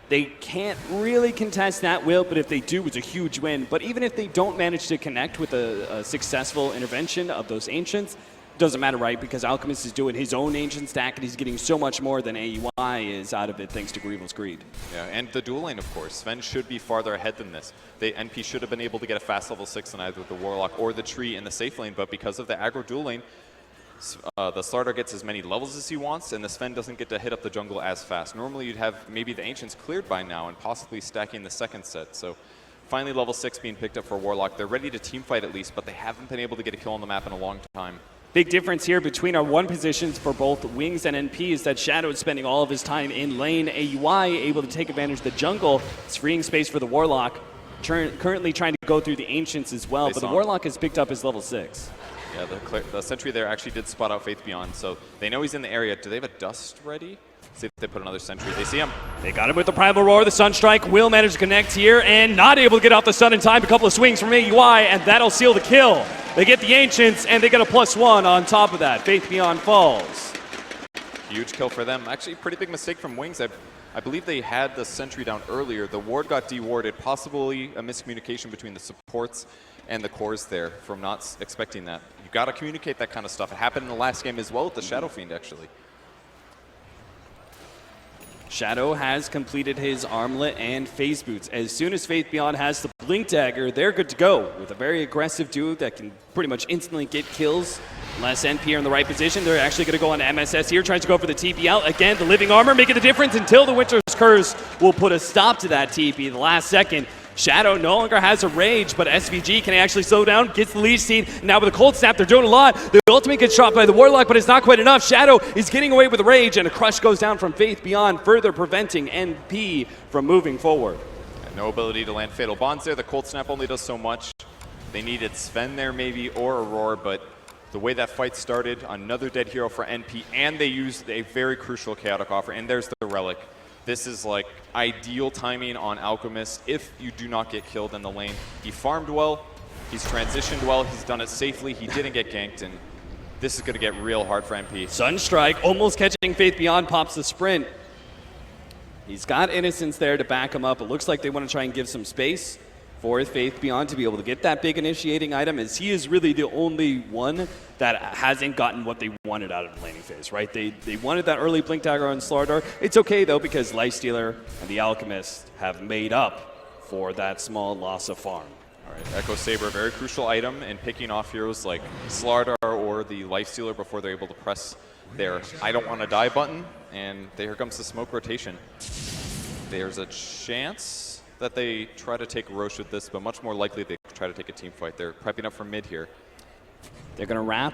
[SPEAKER 3] they can't really contest that will, but if they do, it's a huge win. But even if they don't manage to connect with a successful intervention of those Ancients, doesn't matter, right? Because Alchemist is doing his own Ancient stack, and he's getting so much more than AUI is out of it thanks to Grievel's Greed.
[SPEAKER 2] Yeah, and the dual lane, of course. Sven should be farther ahead than this. NP should have been able to get a fast level 6 on either the Warlock or the Tree in the safe lane, but because of the aggro dual lane, the starter gets as many levels as he wants, and the Sven doesn't get to hit up the jungle as fast. Normally, you'd have maybe the Ancients cleared by now and possibly stacking the second set. So finally, level 6 being picked up for Warlock. They're ready to teamfight at least, but they haven't been able to get a kill on the map in a long time.
[SPEAKER 3] Big difference here between our 1 positions for both Wings and NP is that Shadow is spending all of his time in lane. AUI able to take advantage of the jungle. It's freeing space for the Warlock. Currently trying to go through the Ancients as well, but the Warlock has picked up his level 6.
[SPEAKER 2] Yeah, the sentry there actually did spot out Faith Beyond, so they know he's in the area. Do they have a Dust ready? See if they put another sentry. They see him.
[SPEAKER 3] They got him with the Primal Roar. The Sunstrike will manage to connect here and not able to get off the sun in time. A couple of swings from AUI, and that'll seal the kill. They get the Ancients, and they get a +1 on top of that. Faith Beyond falls.
[SPEAKER 2] Huge kill for them. Actually, pretty big mistake from Wings. I believe they had the sentry down earlier. The ward got dewarded, possibly a miscommunication between the supports and the cores there from not expecting that. You got to communicate that kind of stuff. It happened in the last game as well with the Shadow Fiend, actually.
[SPEAKER 3] Shadow has completed his armlet and phase boots. As soon as Faith Beyond has the Blink Dagger, they're good to go with a very aggressive duo that can pretty much instantly get kills. Unless NP are in the right position, they're actually going to go on MSS here, tries to go for the TP out. Again, the Living Armor making the difference until the Winter's Curse will put a stop to that TP the last second. Shadow no longer has a rage, but SVG can actually slow down, gets the lead seed. Now with the Cold Snap, they're doing a lot. The ultimate gets shot by the Warlock, but it's not quite enough. Shadow is getting away with the rage, and a crush goes down from Faith Beyond, further preventing NP from moving forward.
[SPEAKER 2] And no ability to land Fatal Bonds there. The Cold Snap only does so much. They needed Sven there maybe, or Aurora, but the way that fight started, another dead hero for NP, and they used a very crucial Chaotic Offer, and there's the Relic. This is like ideal timing on Alchemist if you do not get killed in the lane. He farmed well, he's transitioned well, he's done it safely, he didn't get ganked, and this is going to get real hard for NP.
[SPEAKER 3] Sunstrike almost catching Faith Beyond, pops the sprint. He's got Innocence there to back him up. It looks like they want to try and give some space for Faith Beyond to be able to get that big initiating item, as he is really the only one that hasn't gotten what they wanted out of the laning phase, right? They wanted that early Blink Dagger on Slardar. It's okay, though, because Lifestealer and the Alchemist have made up for that small loss of farm.
[SPEAKER 2] All right, Echo Saber, very crucial item in picking off heroes like Slardar or the Lifestealer before they're able to press their I don't want to die button, and here comes the smoke rotation. There's a chance that they try to take Roche with this, but much more likely they try to take a team fight. They're prepping up for mid here.
[SPEAKER 3] They're going to wrap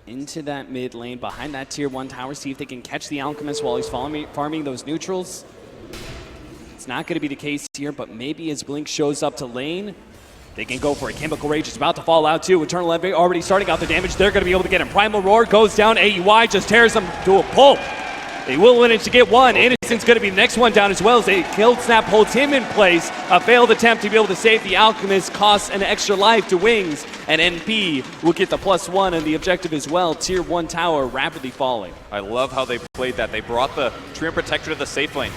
[SPEAKER 3] into that mid lane behind that tier 1 tower, see if they can catch the Alchemist while he's farming those neutrals. It's not going to be the case here, but maybe as Blink shows up to lane, they can go for it. Chemical Rage is about to fall out too. Eternal Envy already starting out the damage. They're going to be able to get him. Primal Roar goes down. AUI just tears them to a pulp. They will manage to get one. Innocent's going to be the next one down as well, as a Cold Snap holds him in place. A failed attempt to be able to save the Alchemist costs an extra life to Wings, and NP will get the +1 and the objective as well. Tier 1 tower rapidly falling.
[SPEAKER 2] I love how they played that. They brought the Treant Protector to the safe lane.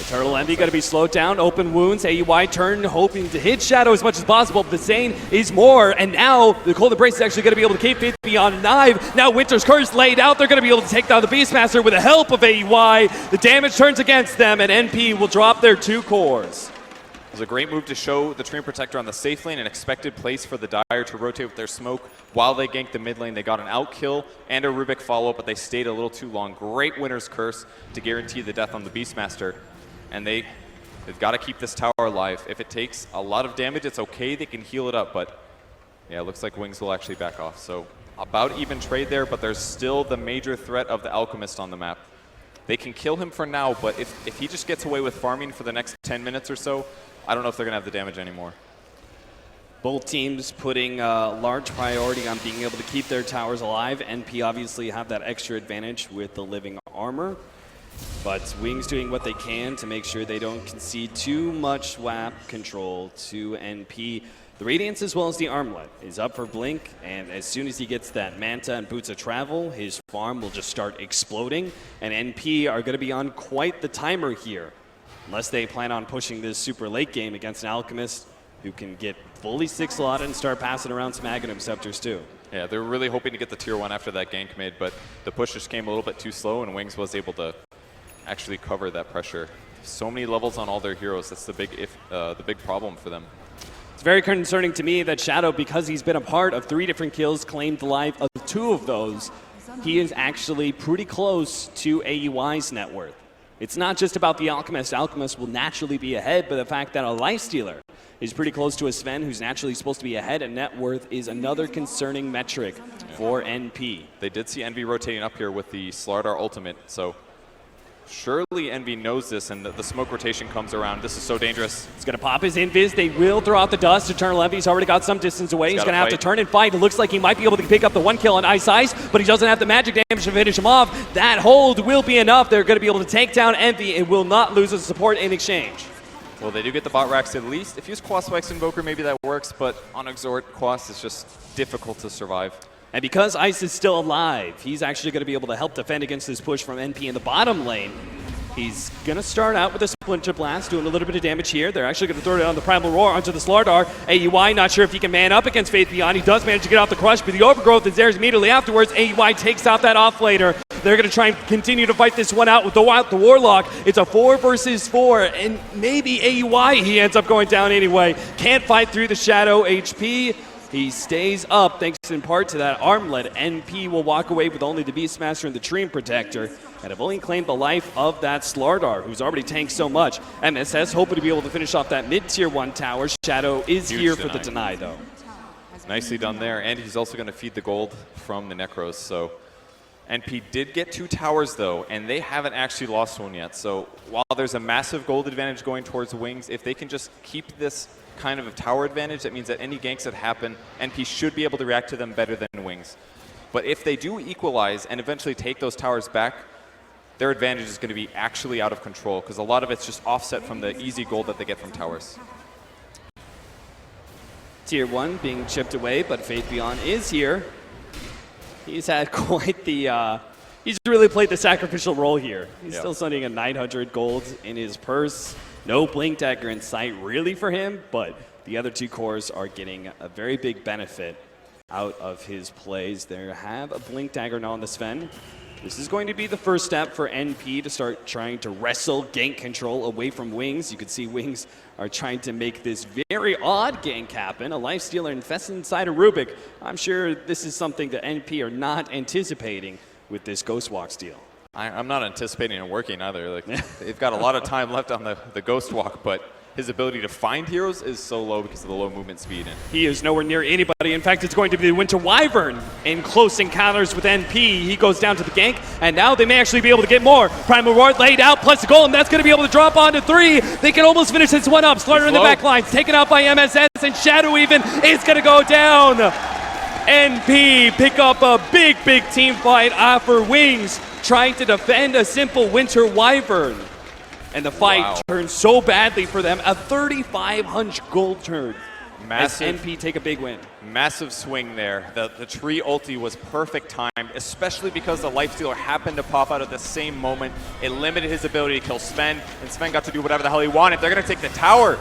[SPEAKER 3] Eternal Envy going to be slowed down, open wounds, AUI turn, hoping to hit Shadow as much as possible, but the Zane is more, and now the Cold Embrace is actually going to be able to keep Faith Beyond alive. Now Winter's Curse laid out, they're going to be able to take down the Beastmaster with the help of AUI. The damage turns against them, and NP will drop their 2 cores.
[SPEAKER 2] It was a great move to show the Treant Protector on the safe lane, an expected place for the Dire to rotate with their smoke while they ganked the mid lane. They got an out kill and a Rubik follow-up, but they stayed a little too long. Great Winner's Curse to guarantee the death on the Beastmaster. And they've got to keep this tower alive. If it takes a lot of damage, it's okay. They can heal it up, but yeah, it looks like Wings will actually back off. So about even trade there, but there's still the major threat of the Alchemist on the map. They can kill him for now, but if he just gets away with farming for the next 10 minutes or so, I don't know if they're going to have the damage anymore.
[SPEAKER 1] Both teams putting a large priority on being able to keep their towers alive. NP obviously have that extra advantage with the living armor, but Wings doing what they can to make sure they don't concede too much WAP control to NP. The Radiance as well as the Armlet is up for Blink, and as soon as he gets that Manta and Boots of Travel, his farm will just start exploding, and NP are going to be on quite the timer here, unless they plan on pushing this super late game against an Alchemist who can get fully 6-slotted and start passing around some Aghanim Scepters too.
[SPEAKER 2] Yeah, they were really hoping to get the tier 1 after that gank mid, but the push just came a little bit too slow, and Wings was able to actually cover that pressure. So many levels on all their heroes. That's the big problem for them.
[SPEAKER 1] It's very concerning to me that Shadow, because he's been a part of 3 different kills, claimed the life of 2 of those. He is actually pretty close to AUI's net worth. It's not just about the Alchemist. Alchemist will naturally be ahead, but the fact that a Lifestealer is pretty close to a Sven, who's naturally supposed to be ahead at net worth, is another concerning metric for NP.
[SPEAKER 2] They did see Envy rotating up here with the Slardar ultimate, so surely Envy knows this, and the smoke rotation comes around. This is so dangerous.
[SPEAKER 3] He's going to pop his invis. They will throw out the dust. Eternal Envy's already got some distance away. He's going to have to turn and fight. It looks like he might be able to pick up the 1 kill on Ice, but he doesn't have the magic damage to finish him off. That hold will be enough. They're going to be able to take down Envy and will not lose his support in exchange.
[SPEAKER 2] Well, they do get the bot racks at least. If you use Quas Wax Invoker, maybe that works, but on Exort, Quas is just difficult to survive.
[SPEAKER 1] And because Ice is still alive, he's actually going to be able to help defend against this push from NP in the bottom lane. He's going to start out with a Splinter Blast, doing a little bit of damage here. They're actually going to throw it on the Primal Roar onto the Slardar. AUI not sure if he can man up against Faith Beyond. He does manage to get off the crush, but the Overgrowth is there immediately afterwards. AUI takes out that offlaner. They're going to try and continue to fight this one out with the Warlock. It's a 4 versus 4, and maybe AUI, he ends up going down anyway. Can't fight through the Shadow HP. He stays up thanks in part to that armlet. NP will walk away with only the Beastmaster and the Treant Protector, and have only claimed the life of that Slardar, who's already tanked so much. MSS hoping to be able to finish off that mid-tier 1 tower. Shadow is
[SPEAKER 2] Huge
[SPEAKER 1] here
[SPEAKER 2] deny.
[SPEAKER 1] for the deny, though.
[SPEAKER 2] Nicely done there, and he's also going to feed the gold from the Necros. So NP did get 2 towers, though, and they haven't actually lost one yet. So while there's a massive gold advantage going towards Wings, if they can just keep this kind of a tower advantage, that means that any ganks that happen, NP should be able to react to them better than Wings. But if they do equalize and eventually take those towers back, their advantage is going to be actually out of control, because a lot of it's just offset from the easy gold that they get from towers.
[SPEAKER 1] Tier 1 being chipped away, but Faith Beyond is here. He's had quite the, he's really played the sacrificial role here. He's still sending a 900 gold in his purse. No Blink Dagger in sight really for him, but the other 2 cores are getting a very big benefit out of his plays. They have a Blink Dagger now on the Sven. This is going to be the first step for NP to start trying to wrestle gank control away from Wings. You can see Wings are trying to make this very odd gank happen. A Lifestealer infested inside a Rubik. I'm sure this is something that NP are not anticipating with this Ghost Walk steal.
[SPEAKER 2] I'm not anticipating it working either. Like, they've got a lot of time left on the Ghost Walk, but his ability to find heroes is so low because of the low movement speed. And
[SPEAKER 3] he is nowhere near anybody. In fact, it's going to be the Winter Wyvern in close encounters with NP. He goes down to the gank, and now they may actually be able to get more. Primal Roar laid out, plus the Golem. That's going to be able to drop onto 3. They can almost finish this one up. Slardar in the back lines, taken out by MSS, and Shadow even is going to go down. NP pick up a big team fight for Wings, trying to defend a simple Winter Wyvern. And the fight turns so badly for them. A 3,500 gold turn.
[SPEAKER 2] massive,
[SPEAKER 3] as NP take a big win.
[SPEAKER 2] Massive swing there. The tree ulti was perfect timed, especially because the Lifestealer happened to pop out at the same moment. It limited his ability to kill Sven, and Sven got to do whatever the hell he wanted. They're going to take the tower.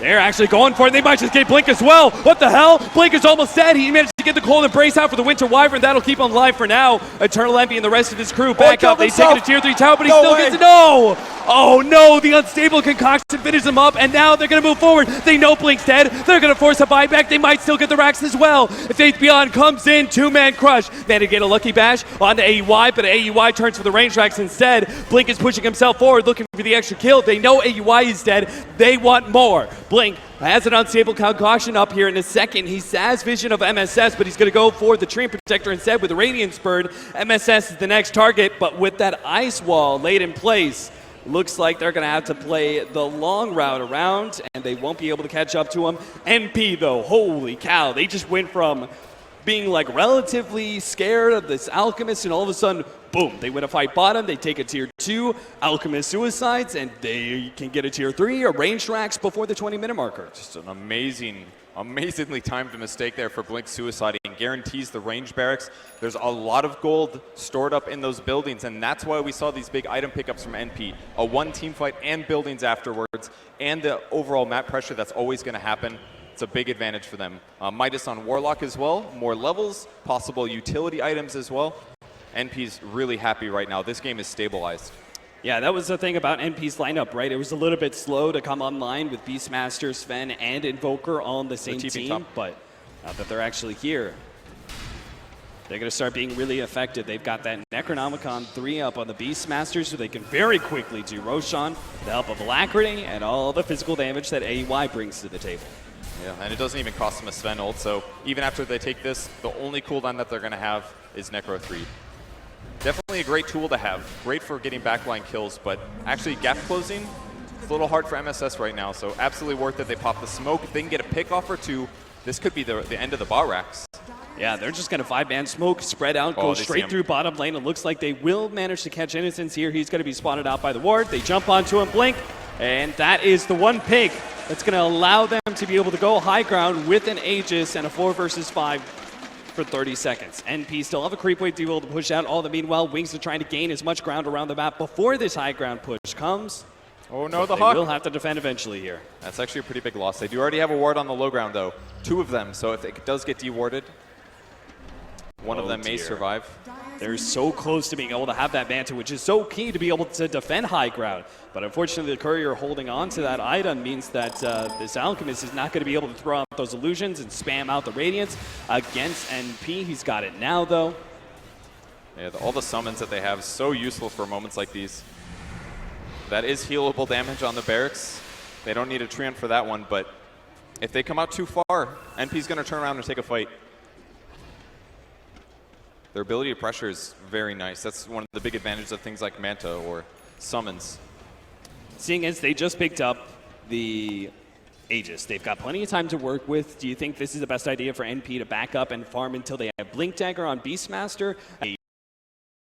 [SPEAKER 3] They're actually going for it. They might just get Blink as well. What the hell? Blink is almost dead. He managed to get the cold embrace out for the Winter Wyvern. That'll keep him alive for now. Eternal Envy and the rest of his crew back up. They take it to tier 3 tower, but he still gets it. No! Oh no, the unstable concoction finishes them up, and now they're going to move forward. They know Blink's dead. They're going to force a buyback. They might still get the racks as well. If Faith Beyond comes in, two-man crush. Then to get a lucky bash on the AUI, but AUI turns for the range racks instead. Blink is pushing himself forward, looking for the extra kill. They know AUI is dead. They want more. Blink has an unstable concoction up here in a second. He has vision of MSS, but he's going to go for the Treant Protector instead with the Radiance Bird. MSS is the next target, but with that ice wall laid in place, looks like they're going to have to play the long route around, and they won't be able to catch up to him. NP, though, holy cow, they just went from being like relatively scared of this Alchemist, and all of a sudden, boom, they win a fight bottom, they take a tier 2, Alchemist suicides, and they can get a tier 3 or range racks before the 20-minute marker.
[SPEAKER 2] Just an amazingly timed mistake there for Blink suiciding. Guarantees the range barracks. There's a lot of gold stored up in those buildings, and that's why we saw these big item pickups from NP. A one team fight and buildings afterwards, and the overall map pressure that's always going to happen. It's a big advantage for them. Midas on Warlock as well, more levels, possible utility items as well. NP's really happy right now. This game is stabilized.
[SPEAKER 3] Yeah, that was the thing about NP's lineup, right? It was a little bit slow to come online with Beastmaster, Sven, and Invoker all on the same team,
[SPEAKER 2] top.
[SPEAKER 3] but now that they're actually here, they're going to start being really effective. They've got that Necronomicon 3 up on the Beastmaster, so they can very quickly do Roshan with the help of Alacrity and all the physical damage that AUI brings to the table.
[SPEAKER 2] Yeah, and it doesn't even cost them a Sven ult, so even after they take this, the only cooldown that they're going to have is Necro 3. Definitely a great tool to have. Great for getting backline kills, but actually gap closing, it's a little hard for MSS right now, so absolutely worth it. They pop the smoke. If they can get a pick off or two, this could be the end of the bot racks.
[SPEAKER 3] Yeah, they're just going to 5-man smoke, spread out, go straight through bottom lane. It looks like they will manage to catch Innocence here. He's going to be spotted out by the ward. They jump onto him, Blink, and that is the one pick that's going to allow them to be able to go high ground with an Aegis and a 4 versus 5 for 30 seconds. NP still have a creep wave to be able to push out. All the meanwhile, Wings are trying to gain as much ground around the map before this high ground push comes.
[SPEAKER 2] Oh no, the
[SPEAKER 3] They
[SPEAKER 2] Hawk.
[SPEAKER 3] will have to defend eventually here.
[SPEAKER 2] That's actually a pretty big loss. They do already have a ward on the low ground, though. 2 of them, so if it does get dewarded, one of them may survive.
[SPEAKER 3] They're so close to being able to have that Manta, which is so key to be able to defend high ground. But unfortunately, the Courier holding on to that item means that this Alchemist is not going to be able to throw out those illusions and spam out the Radiance against NP. He's got it now, though.
[SPEAKER 2] Yeah, all the summons that they have is so useful for moments like these. That is healable damage on the barracks. They don't need a Treant for that one, but if they come out too far, NP's going to turn around and take a fight. Their ability to pressure is very nice. That's one of the big advantages of things like Manta or summons.
[SPEAKER 3] Seeing as they just picked up the Aegis, they've got plenty of time to work with. Do you think this is the best idea for NP to back up and farm until they have Blink Dagger on Beastmaster?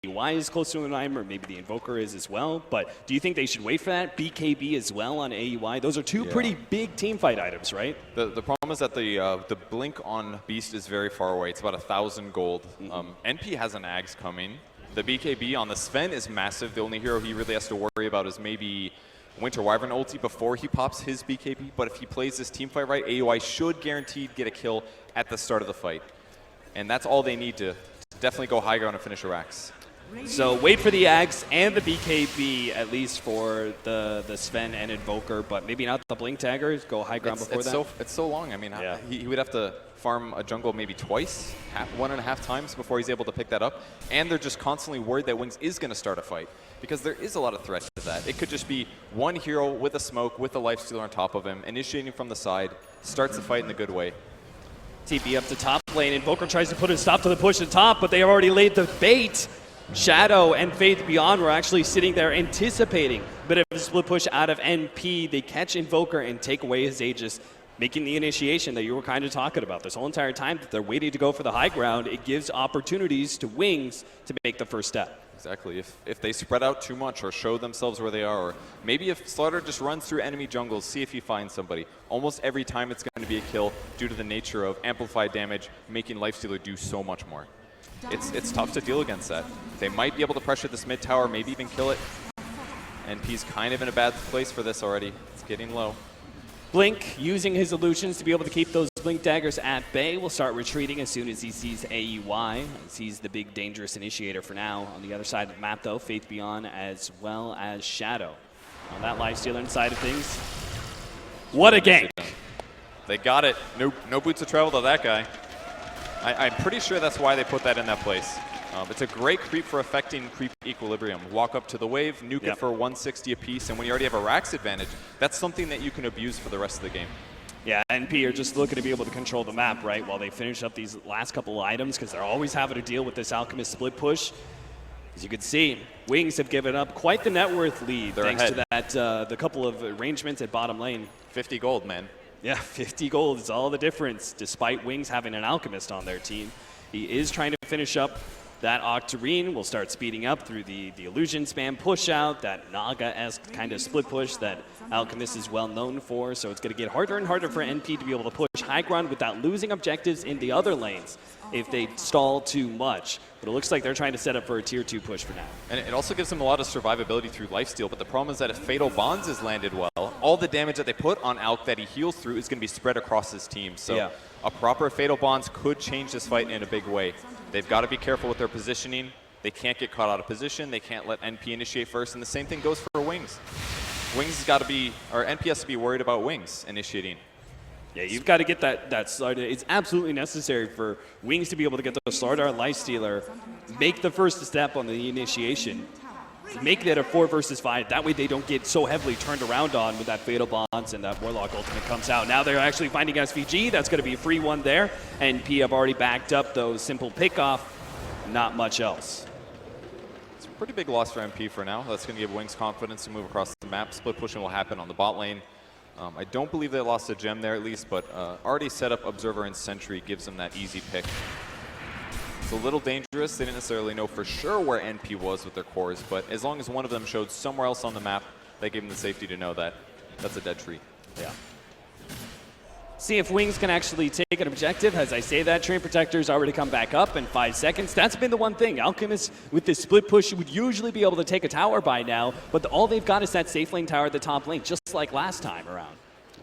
[SPEAKER 3] AUI is close to an item, or maybe the Invoker is as well. But do you think they should wait for that? BKB as well on AUI? Those are two pretty big team fight items, right?
[SPEAKER 2] The problem is that the Blink on Beast is very far away. It's about 1,000 gold. NP has an Ags coming. The BKB on the Sven is massive. The only hero he really has to worry about is maybe Winter Wyvern ulti before he pops his BKB. But if he plays this team fight right, AUI should guaranteed get a kill at the start of the fight. And that's all they need to definitely go high ground and finish a Rax.
[SPEAKER 3] So wait for the Axe and the BKB, at least for the Sven and Invoker, but maybe not the Blink Dagger. Go high ground before that.
[SPEAKER 2] It's so long. I mean, he would have to farm a jungle maybe twice, 1.5 times before he's able to pick that up. And they're just constantly worried that Wings is going to start a fight, because there is a lot of threat to that. It could just be one hero with a smoke, with a lifestealer on top of him, initiating from the side, starts the fight in a good way.
[SPEAKER 3] TP up to top lane. Invoker tries to put a stop to the push to top, but they have already laid the bait. Shadow and Faith Beyond were actually sitting there anticipating a bit of a split push out of NP. They catch Invoker and take away his Aegis, making the initiation that you were kind of talking about. This whole entire time that they're waiting to go for the high ground, it gives opportunities to Wings to make the first step.
[SPEAKER 2] Exactly. If they spread out too much or show themselves where they are, or maybe if Slaughter just runs through enemy jungles, see if he finds somebody. Almost every time it's going to be a kill due to the nature of amplified damage, making Lifestealer do so much more. It's tough to deal against that. They might be able to pressure this mid tower, maybe even kill it. NP's kind of in a bad place for this already. It's getting low.
[SPEAKER 3] Blink, using his illusions to be able to keep those Blink Daggers at bay, will start retreating as soon as he sees AUI. He sees the big dangerous initiator for now. On the other side of the map, though, Faith Beyond as well as Shadow. on that Lifestealer side of things. What a gank.
[SPEAKER 2] They got it. No boots of travel to that guy. I'm pretty sure that's why they put that in that place. It's a great creep for affecting creep equilibrium. Walk up to the wave, nuke it for 160 apiece, and when you already have a Rax advantage, that's something that you can abuse for the rest of the game.
[SPEAKER 3] Yeah, NP are just looking to be able to control the map, right, while they finish up these last couple of items, because they're always having to deal with this Alchemist split push. As you can see, Wings have given up quite the net worth lead thanks to that the couple of arrangements at bottom lane.
[SPEAKER 2] 50 gold, man.
[SPEAKER 3] Yeah, 50 gold is all the difference, despite Wings having an Alchemist on their team. He is trying to finish up that Octarine. Will start speeding up through the illusion spam push out, that Naga-esque kind of split push that Alchemist is well known for. So it's going to get harder and harder for NP to be able to push high ground without losing objectives in the other lanes if they stall too much. But it looks like they're trying to set up for a tier 2 push for now.
[SPEAKER 2] And it also gives them a lot of survivability through lifesteal, but the problem is that if Fatal Bonds is landed well, all the damage that they put on Alk that he heals through is going to be spread across his team. So a proper Fatal Bonds could change this fight in a big way. They've got to be careful with their positioning. They can't get caught out of position. They can't let NP initiate first, and the same thing goes for Wings. Wings has got to be, or NP has to be worried about Wings initiating.
[SPEAKER 3] Yeah, you've got to get that started. It's absolutely necessary for Wings to be able to get the Slardar Lifestealer, make the first step on the initiation, make that a 4 versus 5. That way they don't get so heavily turned around on with that Fatal Bonds and that Warlock ultimate comes out. Now they're actually finding SVG. That's going to be a free one there. NP have already backed up those simple pickoff. Not much else.
[SPEAKER 2] It's a pretty big loss for NP for now. That's going to give Wings confidence to move across the map. Split pushing will happen on the bot lane. I don't believe they lost a gem there at least, but already set up Observer and Sentry gives them that easy pick. It's a little dangerous. They didn't necessarily know for sure where NP was with their cores, but as long as one of them showed somewhere else on the map, they gave them the safety to know that that's a dead tree.
[SPEAKER 3] Yeah. See if Wings can actually take an objective. As I say that, Train Protector's already come back up in 5 seconds. That's been the one thing. Alchemist, with this split push, would usually be able to take a tower by now, but all they've got is that safe lane tower at the top lane, just like last time around.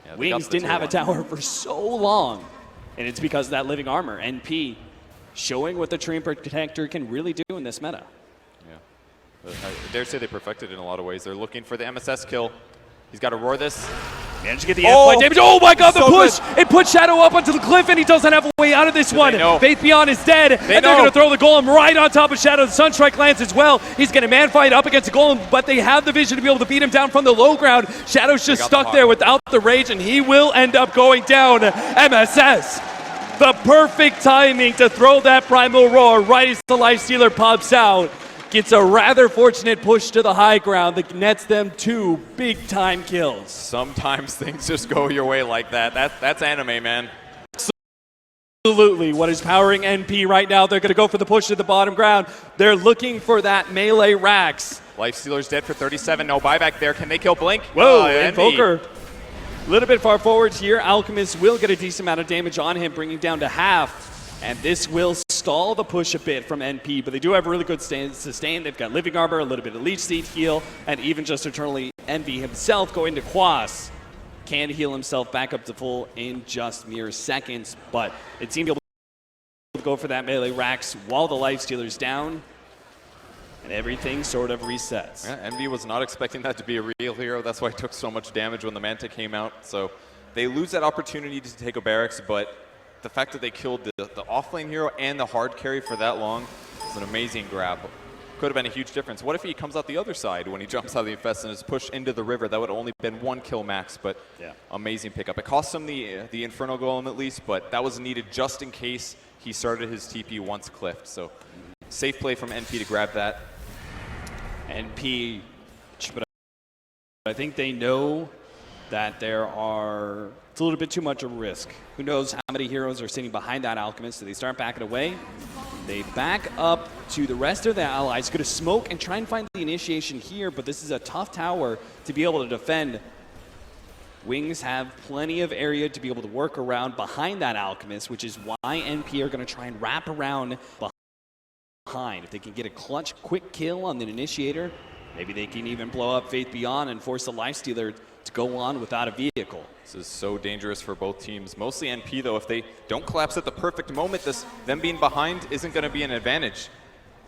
[SPEAKER 3] Yeah, Wings didn't have a tower for so long, and it's because of that living armor. NP showing what the Train Protector can really do in this meta.
[SPEAKER 2] Yeah. I dare say they perfected it in a lot of ways. They're looking for the MSS kill. He's got to roar this.
[SPEAKER 3] Managed to get the F-point damage. Oh my god, the push! It put Shadow up onto the cliff, and he doesn't have a way out of this one. Faith Beyond is dead, and they're going to throw the Golem right on top of Shadow. The Sunstrike lands as well. He's going to man-fight up against the Golem, but they have the vision to be able to beat him down from the low ground. Shadow's just stuck there without the rage, and he will end up going down. MSS, the perfect timing to throw that Primal Roar right as the Lifestealer pops out. Gets a rather fortunate push to the high ground that nets them 2 big-time kills.
[SPEAKER 2] Sometimes things just go your way like that. That's anime, man.
[SPEAKER 3] Absolutely. What is powering NP right now? They're going to go for the push to the bottom ground. They're looking for that melee Rax.
[SPEAKER 2] Lifestealer's dead for 37. No buyback there. Can they kill Blink?
[SPEAKER 3] Whoa, Invoker. A little bit far forward here. Alchemist will get a decent amount of damage on him, bringing down to half. And this will stall the push a bit from NP, but they do have really good sustain. They've got Living Armor, a little bit of Leech Seed heal, and even just Eternally Envy himself going to Quas can heal himself back up to full in just mere seconds, but it seemed able to go for that melee Rax while the Lifestealer's down, and everything sort of resets.
[SPEAKER 2] Yeah, Envy was not expecting that to be a real hero. That's why he took so much damage when the Manta came out. So they lose that opportunity to take a barracks, but the fact that they killed the offlane hero and the hard carry for that long is an amazing grab. Could have been a huge difference. What if he comes out the other side when he jumps out of the infest and is pushed into the river? That would have only been 1 kill max, but amazing pickup. It cost him the Inferno Golem at least, but that was needed just in case he started his TP once cliffed. So safe play from NP to grab that.
[SPEAKER 3] NP, but I think they know that it's a little bit too much of a risk. Who knows how many heroes are sitting behind that Alchemist, so they start backing away. They back up to the rest of the allies, going to smoke and try and find the initiation here, but this is a tough tower to be able to defend. Wings have plenty of area to be able to work around behind that Alchemist, which is why NP are going to try and wrap around behind. If they can get a clutch, quick kill on the initiator, maybe they can even blow up Faith Beyond and force the Lifestealer to go on without a vehicle.
[SPEAKER 2] This is so dangerous for both teams. Mostly NP, though. If they don't collapse at the perfect moment, them being behind isn't going to be an advantage.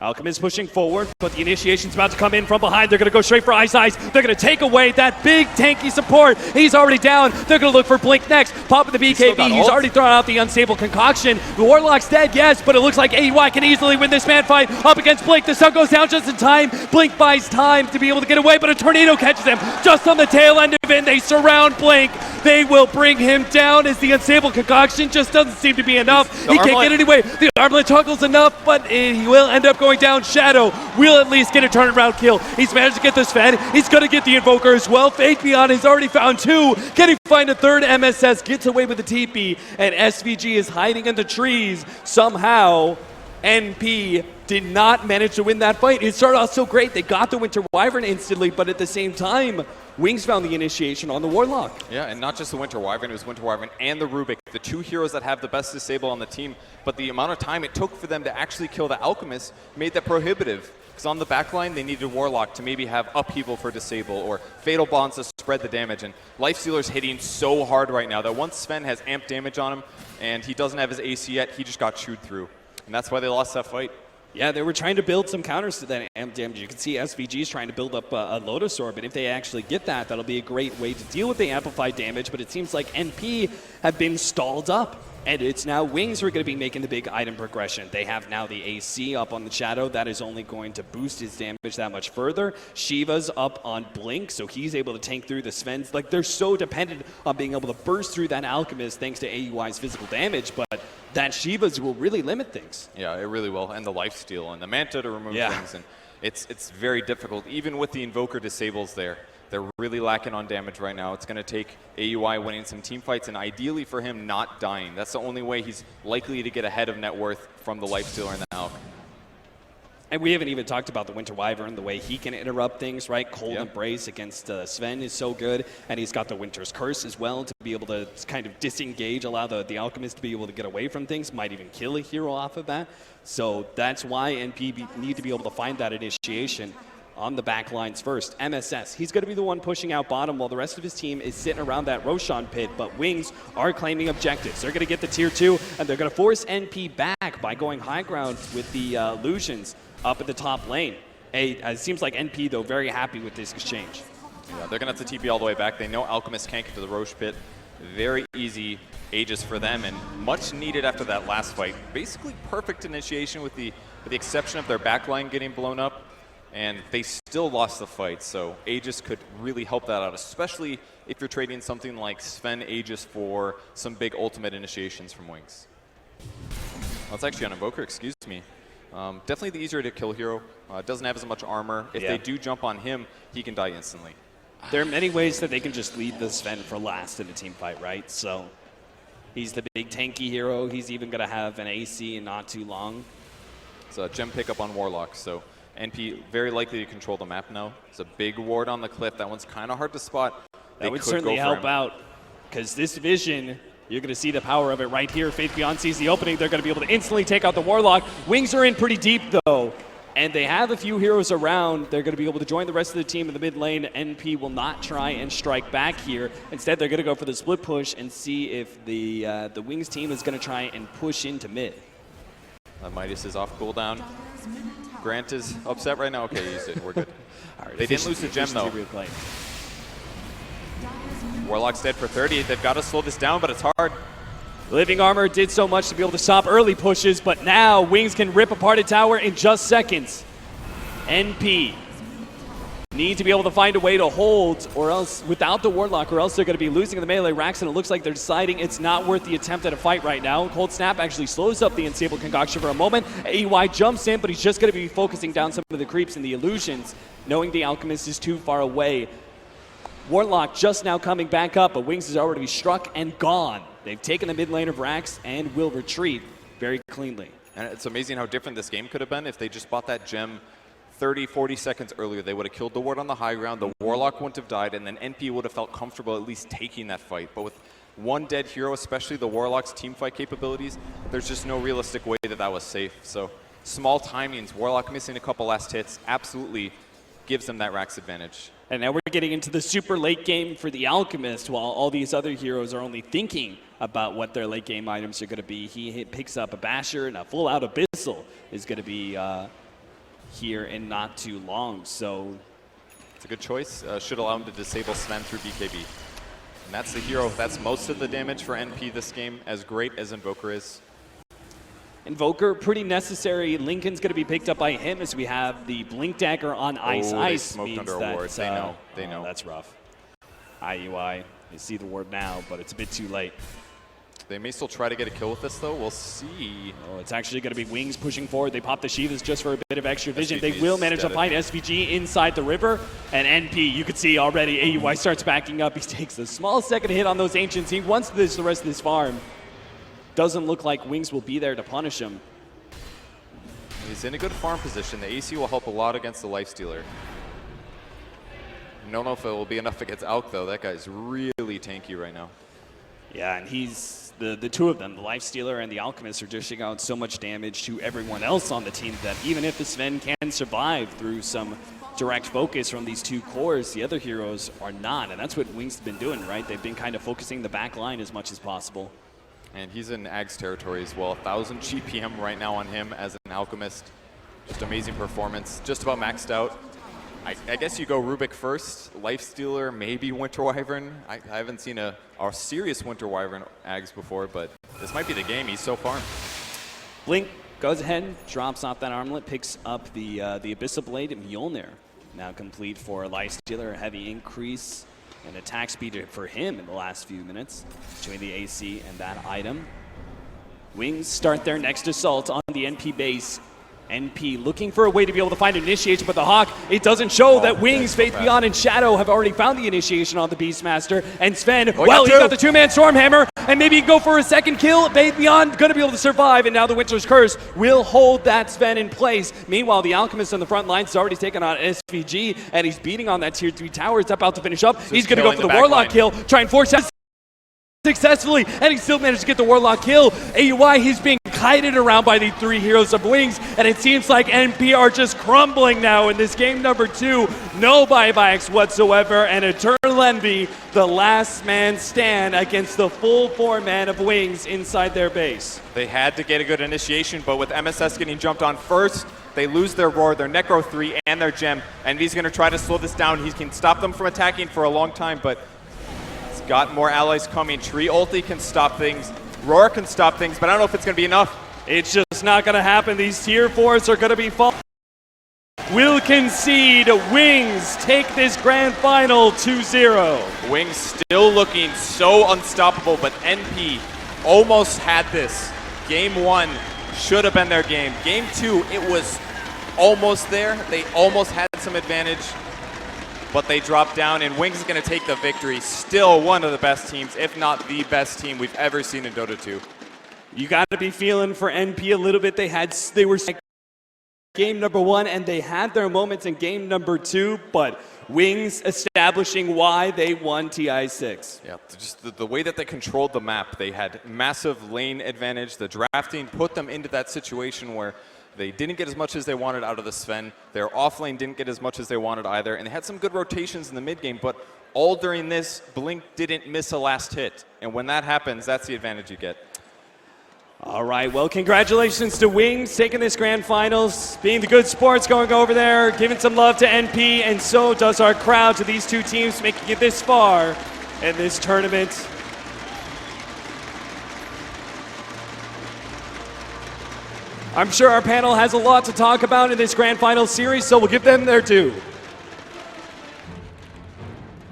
[SPEAKER 3] Alchemist pushing forward, but the initiation's about to come in from behind. They're going to go straight for Ice Ice. They're going to take away that big tanky support. He's already down. They're going to look for Blink next. Popping the BKB. He's already thrown out the unstable concoction. The Warlock's dead, yes, but it looks like AUI can easily win this man fight up against Blink. The sun goes down just in time. Blink buys time to be able to get away, but a tornado catches him just on the tail end of it. And they surround Blink. They will bring him down as the unstable concoction just doesn't seem to be enough. He can't get anyway. The armlet toggles enough, but he will end up going down. Shadow will at least get a turnaround kill. He's managed to get the Sven. He's going to get the Invoker as well. Faithbeyond has already found 2. Can he find a third? MSS gets away with the TP, and SVG is hiding in the trees. Somehow, NP did not manage to win that fight. It started off so great. They got the Winter Wyvern instantly, but at the same time, Wings found the initiation on the Warlock.
[SPEAKER 2] Yeah, and not just the Winter Wyvern, it was Winter Wyvern and the Rubik, the 2 heroes that have the best disable on the team. But the amount of time it took for them to actually kill the Alchemist made that prohibitive. Because on the backline, they needed Warlock to maybe have upheaval for disable or Fatal Bonds to spread the damage. And Lifestealer's hitting so hard right now that once Sven has amp damage on him and he doesn't have his AC yet, he just got chewed through. And that's why they lost that fight.
[SPEAKER 3] Yeah, they were trying to build some counters to that amp damage. You can see SVG's trying to build up a Lotus Orb, and if they actually get that, that'll be a great way to deal with the amplified damage, but it seems like NP have been stalled up, and it's now Wings who are going to be making the big item progression. They have now the AC up on the Shadow. That is only going to boost his damage that much further. Shiva's up on Blink, so he's able to tank through the Sven's. Like, they're so dependent on being able to burst through that Alchemist thanks to AUI's physical damage, but that Shiva's will really limit things.
[SPEAKER 2] Yeah, it really will. And the lifesteal and the Manta to remove things. And it's very difficult. Even with the Invoker disables there, they're really lacking on damage right now. It's going to take AUI winning some team fights and ideally for him not dying. That's the only way he's likely to get ahead of net worth from the lifestealer and the Alch.
[SPEAKER 3] And we haven't even talked about the Winter Wyvern, the way he can interrupt things, right? Cold Embrace against Sven is so good, and he's got the Winter's Curse as well to be able to kind of disengage, allow the Alchemist to be able to get away from things, might even kill a hero off of that. So that's why NP need to be able to find that initiation on the back lines first. MSS, he's going to be the one pushing out bottom while the rest of his team is sitting around that Roshan pit, but Wings are claiming objectives. They're going to get the tier 2, and they're going to force NP back by going high ground with the illusions up at the top lane. It seems like NP, though, very happy with this exchange.
[SPEAKER 2] Yeah, they're going to have to TP all the way back. They know Alchemist can't get to the Roche pit. Very easy Aegis for them, and much needed after that last fight. Basically perfect initiation with the exception of their backline getting blown up, and they still lost the fight, so Aegis could really help that out, especially if you're trading something like Sven Aegis for some big ultimate initiations from Wings. Well, it's actually on Invoker, excuse me. Definitely the easier to kill hero. Doesn't have as much armor. If they do jump on him, he can die instantly.
[SPEAKER 3] There are many ways that they can just leave the Sven for last in a team fight, right? So he's the big tanky hero. He's even going to have an AC in not too long.
[SPEAKER 2] It's a gem pickup on Warlock, so NP very likely to control the map now. It's a big ward on the cliff. That one's kind of hard to spot.
[SPEAKER 3] That would certainly help out, because this vision, you're going to see the power of it right here. Faith Beyond sees the opening. They're going to be able to instantly take out the Warlock. Wings are in pretty deep, though, and they have a few heroes around. They're going to be able to join the rest of the team in the mid lane. NP will not try and strike back here. Instead, they're going to go for the split push and see if the Wings team is going to try and push into mid.
[SPEAKER 2] Midas is off cooldown. Grant is upset right now. Okay, he used it. We're good. All right, they didn't lose the gem, though. Warlock's dead for 30. They've got to slow this down, but it's hard.
[SPEAKER 3] Living Armor did so much to be able to stop early pushes, but now Wings can rip apart a tower in just seconds. NP need to be able to find a way to hold, or else without the Warlock, or else they're going to be losing the melee racks, and it looks like they're deciding it's not worth the attempt at a fight right now. Cold Snap actually slows up the Unstable Concoction for a moment. AUI jumps in, but he's just going to be focusing down some of the creeps and the illusions, knowing the Alchemist is too far away. Warlock just now coming back up, but Wings is already struck and gone. They've taken the mid lane of Rax and will retreat very cleanly.
[SPEAKER 2] And it's amazing how different this game could have been if they just bought that gem 30, 40 seconds earlier. They would have killed the ward on the high ground, the Warlock wouldn't have died, and then NP would have felt comfortable at least taking that fight. But with one dead hero, especially the Warlock's team fight capabilities, there's just no realistic way that that was safe. So small timings, Warlock missing a couple last hits, absolutely gives them that Rax advantage.
[SPEAKER 3] And now we're getting into the super late game for the Alchemist, while all these other heroes are only thinking about what their late game items are going to be. He picks up a Basher, and a full out Abyssal is going to be
[SPEAKER 1] here in not too long. So
[SPEAKER 2] it's a good choice. Should allow him to disable Sven through BKB. And that's the hero. That's most of the damage for NP this game, as great as Invoker is.
[SPEAKER 1] Invoker, pretty necessary. Lincoln's going to be picked up by him as we have the Blink Dagger on Ice.
[SPEAKER 2] They
[SPEAKER 1] Ice
[SPEAKER 2] smoked
[SPEAKER 1] means
[SPEAKER 2] under a
[SPEAKER 1] that,
[SPEAKER 2] ward. They know. They know.
[SPEAKER 1] That's rough. IUI, you see the ward now, but it's a bit too late.
[SPEAKER 2] They may still try to get a kill with this, though. We'll see.
[SPEAKER 1] Oh, it's actually going to be Wings pushing forward. They pop the Sheaths just for a bit of extra vision.
[SPEAKER 2] SVG
[SPEAKER 1] They will manage to find SVG inside the river. And NP, you can see already, AUI starts backing up. He takes a small second hit on those Ancients. He wants this the rest of this farm. Doesn't look like Wings will be there to punish him.
[SPEAKER 2] He's in a good farm position. The AC will help a lot against the Lifestealer. I don't know if it will be enough against Alk, though. That guy's really tanky right now.
[SPEAKER 1] Yeah, and he's the two of them, the Lifestealer and the Alchemist, are dishing out so much damage to everyone else on the team that even if the Sven can survive through some direct focus from these two cores, the other heroes are not. And that's what Wings have been doing, right? They've been kind of focusing the back line as much as possible.
[SPEAKER 2] And he's in Ag's territory as well. 1,000 GPM right now on him as an Alchemist. Just amazing performance. Just about maxed out. I guess you go Rubik first, Lifestealer, maybe Winter Wyvern. I haven't seen a serious Winter Wyvern Ags before, but this might be the game. He's so farmed.
[SPEAKER 1] Blink goes ahead, drops off that armlet, picks up the Abyssal Blade. Mjolnir now complete for Lifestealer. A heavy increase in attack speed for him in the last few minutes between the AC and that item. Wings start their next assault on the NP base. NP looking for a way to be able to find initiation, but the Hawk, it doesn't show that Wings, Faith Beyond, and Shadow have already found the initiation on the Beastmaster. And Sven, he got the two-man Stormhammer, and maybe he can go for a second kill. Faith Beyond going to be able to survive, and now the Winter's Curse will hold that Sven in place. Meanwhile, the Alchemist on the front lines has already taken on SVG, and he's beating on that tier 3 tower. It's about to finish up. He's going to go for the Warlock kill, try and force out successfully, and he still managed to get the Warlock kill. AUI, he's being kited around by the three heroes of Wings, and it seems like NP are just crumbling now in this game number 2. No buybacks whatsoever, and Eternal Envy, the last man stand against the full 4-man of Wings inside their base.
[SPEAKER 2] They had to get a good initiation, but with MSS getting jumped on first, they lose their Roar, their Necro 3, and their Gem. Envy's going to try to slow this down. He can stop them from attacking for a long time, but he's got more allies coming. Tree ulti can stop things. Roar can stop things, but I don't know if it's going to be enough.
[SPEAKER 3] It's just not going to happen. These tier 4s are going to be fall. Will concede. Wings take this grand final 2-0.
[SPEAKER 2] Wings still looking so unstoppable, but NP almost had this. Game 1 should have been their game. Game 2, it was almost there. They almost had some advantage, but they dropped down, and Wings is going to take the victory. Still one of the best teams, if not the best team we've ever seen in Dota 2.
[SPEAKER 3] You got to be feeling for NP a little bit. They were game number 1, and they had their moments in game number 2, but Wings establishing why they won TI6.
[SPEAKER 2] Yeah, just the way that they controlled the map. They had massive lane advantage. The drafting put them into that situation where they didn't get as much as they wanted out of the Sven. Their offlane didn't get as much as they wanted either, and they had some good rotations in the mid game, but all during this, Blink didn't miss a last hit. And when that happens, that's the advantage you get.
[SPEAKER 3] All right, well, congratulations to Wings taking this grand finals, being the good sports, going over there, giving some love to NP, and so does our crowd to these two teams making it this far in this tournament. I'm sure our panel has a lot to talk about in this grand final series, so we'll give them their due.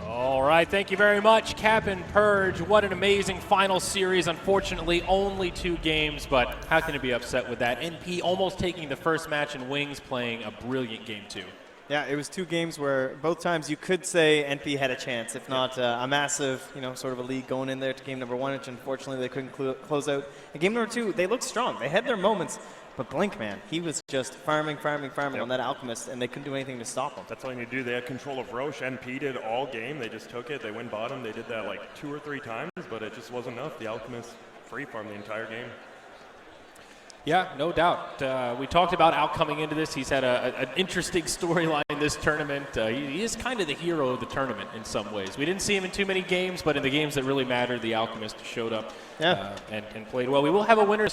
[SPEAKER 4] All right, thank you very much, Cap and Purge. What an amazing final series. Unfortunately, only 2 games, but how can you be upset with that? NP almost taking the first match, and Wings playing a brilliant game 2.
[SPEAKER 5] Yeah, it was 2 games where both times you could say NP had a chance, if not a massive, sort of a lead going in there to game number 1, which unfortunately they couldn't close out. In game number 2, they looked strong. They had their moments. But Blink, man, he was just farming on that Alchemist, and they couldn't do anything to stop him.
[SPEAKER 7] That's all you need to do. They had control of Roche. NP did all game. They just took it. They win bottom. They did that like 2 or 3 times, but it just wasn't enough. The Alchemist free farmed the entire game.
[SPEAKER 4] Yeah, no doubt. We talked about Al coming into this. He's had an interesting storyline this tournament. He is kind of the hero of the tournament in some ways. We didn't see him in too many games, but in the games that really mattered, the Alchemist showed up and played well. We will have a winner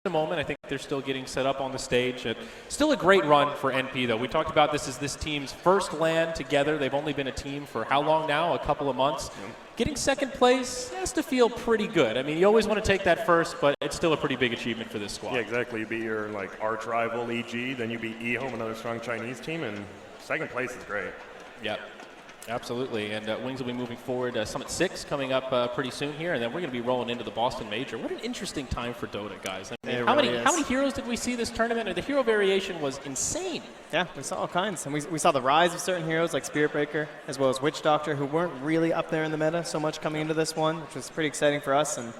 [SPEAKER 4] a moment. I think they're still getting set up on the stage. Still a great run for NP, though. We talked about this as this team's first LAN together. They've only been a team for how long now? A couple of months. Getting second place has to feel pretty good. I mean, you always want to take that first, but it's still a pretty big achievement for this squad.
[SPEAKER 7] Yeah, exactly. You beat your arch rival EG, then you beat eHome, another strong Chinese team, and second place is great.
[SPEAKER 4] Yep. Absolutely, and Wings will be moving forward. Summit 6 coming up pretty soon here, and then we're going to be rolling into the Boston Major. What an interesting time for Dota, guys. I mean, how many heroes did we see this tournament? The hero variation was insane.
[SPEAKER 5] Yeah, we saw all kinds. And we saw the rise of certain heroes like Spirit Breaker, as well as Witch Doctor, who weren't really up there in the meta so much coming into this one, which was pretty exciting for us. And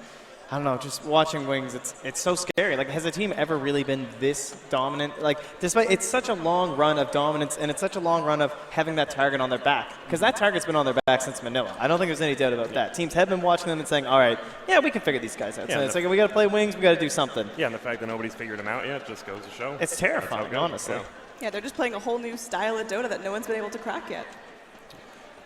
[SPEAKER 5] I don't know, just watching Wings, it's so scary. Like, has a team ever really been this dominant? Like, despite it's such a long run of dominance, and it's such a long run of having that target on their back, because that target's been on their back since Manila. I don't think there's any doubt about that. Teams have been watching them and saying, all right, yeah, we can figure these guys out.
[SPEAKER 7] Yeah,
[SPEAKER 5] so it's like, we got to play Wings, we got to do something.
[SPEAKER 7] Yeah, and the fact that nobody's figured them out yet just goes to show.
[SPEAKER 5] It's terrifying, honestly.
[SPEAKER 8] Yeah, they're just playing a whole new style of Dota that no one's been able to crack yet.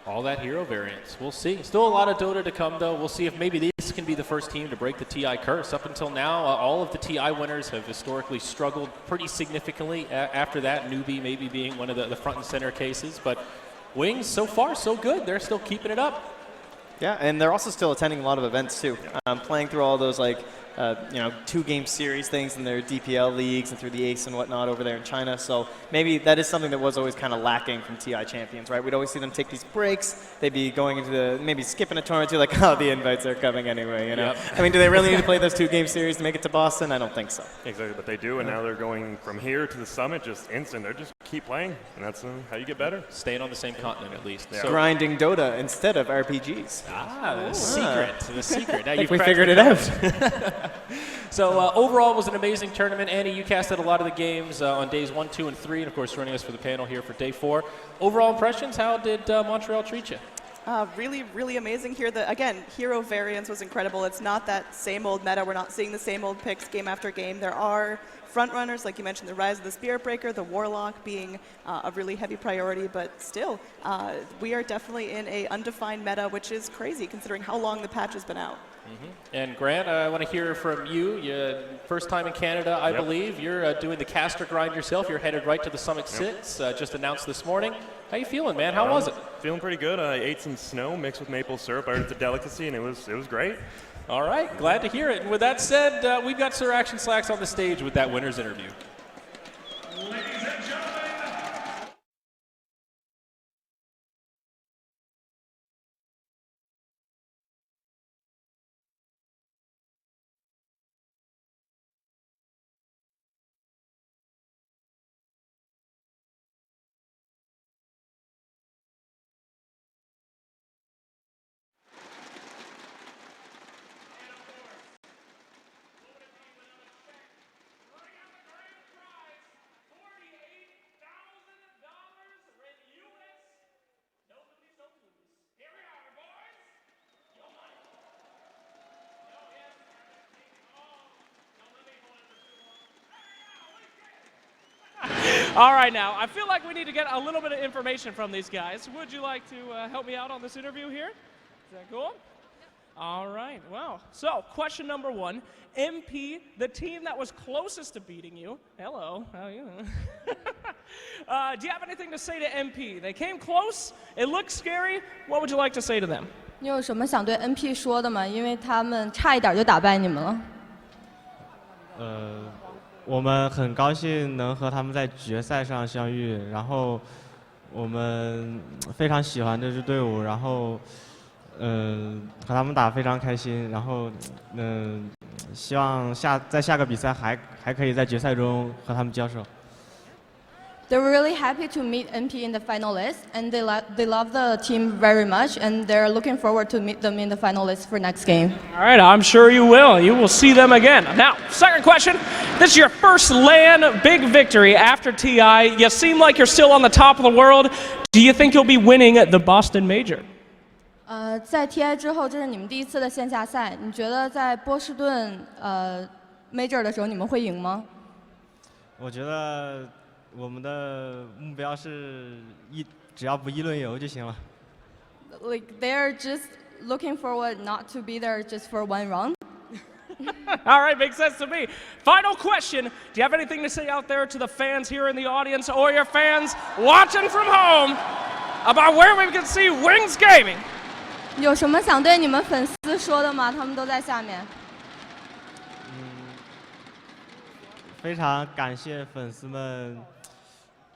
[SPEAKER 4] All that hero variance. We'll see. Still a lot of Dota to come, though. We'll see if maybe this can be the first team to break the TI curse. Up until now, all of the TI winners have historically struggled pretty significantly. After that, Newbie maybe being one of the front and center cases. But Wings, so far, so good. They're still keeping it up.
[SPEAKER 5] Yeah, and they're also still attending a lot of events, too. Playing through all those, two-game series things in their DPL leagues and through the ACE and whatnot over there in China. So maybe that is something that was always kind of lacking from TI champions, right? We'd always see them take these breaks. They'd be going into maybe skipping a tournament, too, like, oh, the invites are coming anyway, you know?
[SPEAKER 4] Yep.
[SPEAKER 5] I mean, do they really need to play those two-game series to make it to Boston? I don't think so.
[SPEAKER 7] Exactly, but they do, and now they're going from here to the summit just instant. They're just keep playing, and that's how you get better.
[SPEAKER 4] Staying on the same continent, at least.
[SPEAKER 7] Yeah.
[SPEAKER 4] So,
[SPEAKER 5] Grinding Dota instead of RPGs.
[SPEAKER 4] the secret. The secret. Now you've
[SPEAKER 5] we
[SPEAKER 4] cracked
[SPEAKER 5] figured
[SPEAKER 4] the
[SPEAKER 5] it
[SPEAKER 4] code.
[SPEAKER 5] out.
[SPEAKER 4] So overall, it was an amazing tournament. Annie, you casted a lot of the games on days 1, 2, and 3, and of course joining us for the panel here for day 4. Overall impressions, how did Montreal treat you?
[SPEAKER 8] Really, really amazing here. Again, hero variance was incredible. It's not that same old meta. We're not seeing the same old picks game after game. There are front runners, like you mentioned, the Rise of the Spirit Breaker, the Warlock being a really heavy priority, but still, we are definitely in a undefined meta, which is crazy considering how long the patch has been out.
[SPEAKER 4] And Grant, I want to hear from you. First time in Canada, I believe. You're doing the caster grind yourself. You're headed right to the Summit 6, just announced this morning. How you feeling, man? How was it?
[SPEAKER 7] Feeling pretty good. I ate some snow mixed with maple syrup. I heard it's a delicacy, and it was great.
[SPEAKER 4] All right, glad to hear it. And with that said, we've got Sir Action Slacks on the stage with that winner's interview.
[SPEAKER 6] All right, now, I feel like we need to get a little bit of information from these guys. Would you like to help me out on this interview here? Is that cool? All right, well, so question number 1. MP, the team that was closest to beating you. Hello, how are you? Do you have anything to say to MP? They came close. It looked scary. What would you like to say to them?
[SPEAKER 9] 你有什么想对 NP 说的吗？因为他们差一点就打败你们了。
[SPEAKER 10] 我们很高兴能和他们在决赛上相遇，然后我们非常喜欢这支队伍，然后和他们打非常开心，然后希望在下个比赛还可以在决赛中和他们交手。
[SPEAKER 9] They're really happy to meet NP in the finalists, and they love the team very much, and they're looking forward to meet them in the finalists for next game.
[SPEAKER 6] All right, I'm sure you will. You will see them again. Now, second question. This is your first LAN big victory after TI. You seem like you're still on the top of the world. Do you think you'll be winning the Boston Major?
[SPEAKER 9] 在 TI 之后，这是你们第一次的线下赛，你觉得在波士顿Major 的时候你们会赢吗？
[SPEAKER 10] 我觉得我们的目标是只要不一轮游就行了。
[SPEAKER 9] Like they're just looking forward not to be there just for one round.
[SPEAKER 6] All right, makes sense to me. Final question. Do you have anything to say out there to the fans here in the audience or your fans watching from home about where we can see Wings Gaming?
[SPEAKER 9] 有什么想对你们粉丝说的吗？他们都在下面。
[SPEAKER 10] 非常感谢粉丝们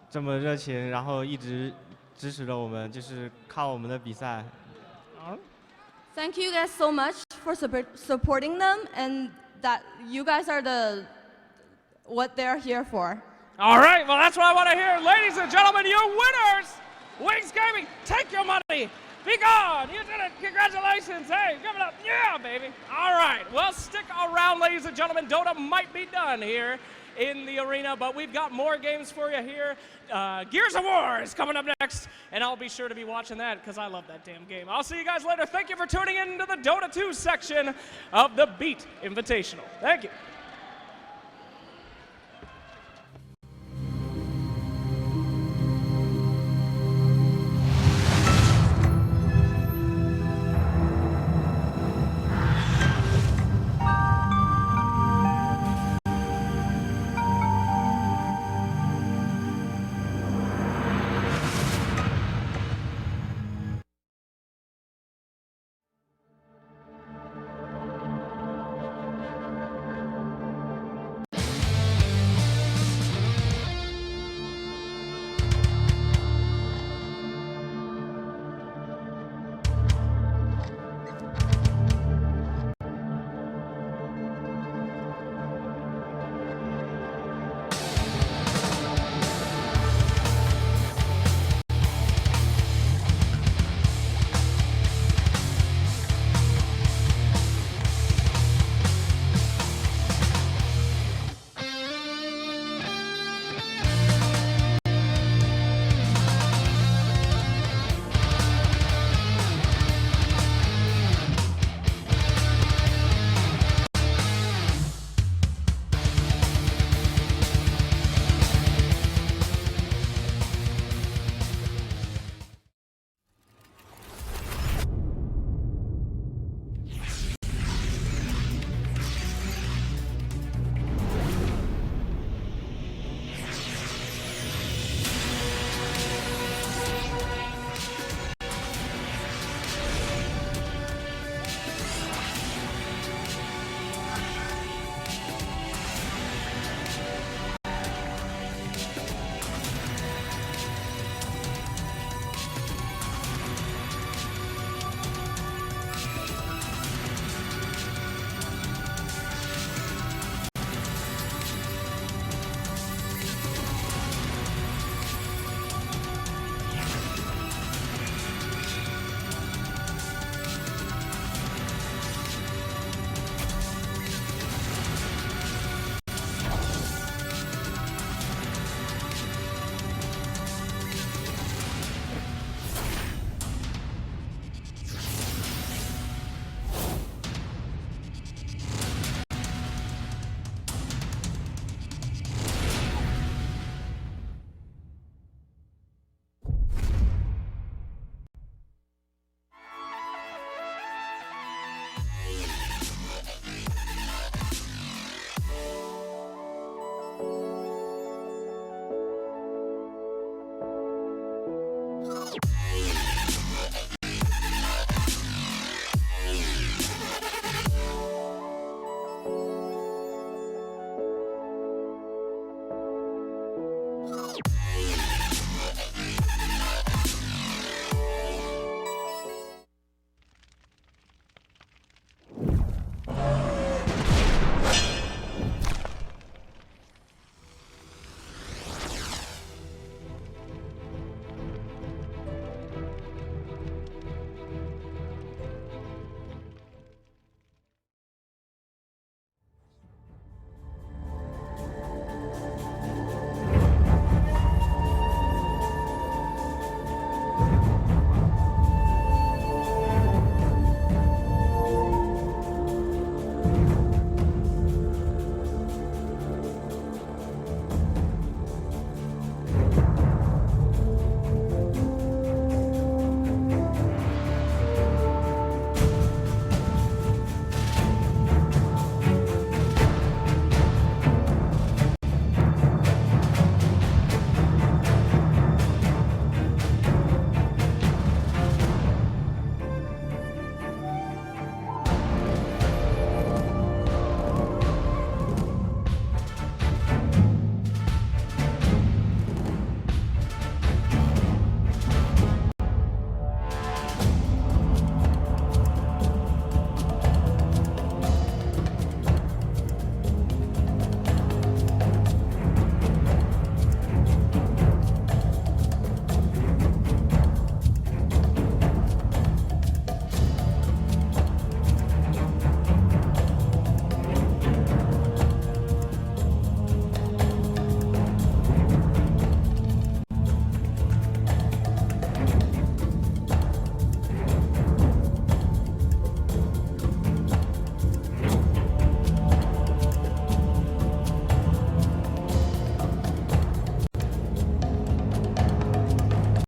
[SPEAKER 10] 这么热情，然后一直支持着我们，就是看我们的比赛。
[SPEAKER 9] Thank you guys so much for supporting them, and that you guys are what they're here for.
[SPEAKER 6] All right, well, that's what I want to hear. Ladies and gentlemen, your winners, Wings Gaming, take your money. Be gone. You did it. Congratulations. Hey, give it up. Yeah, baby. All right. Well, stick around, ladies and gentlemen. Dota might be done here in the arena, but we've got more games for you here. Gears of War is coming up next, and I'll be sure to be watching that because I love that damn game. I'll see you guys later. Thank you for tuning in to the Dota 2 section of the Beat Invitational. Thank you.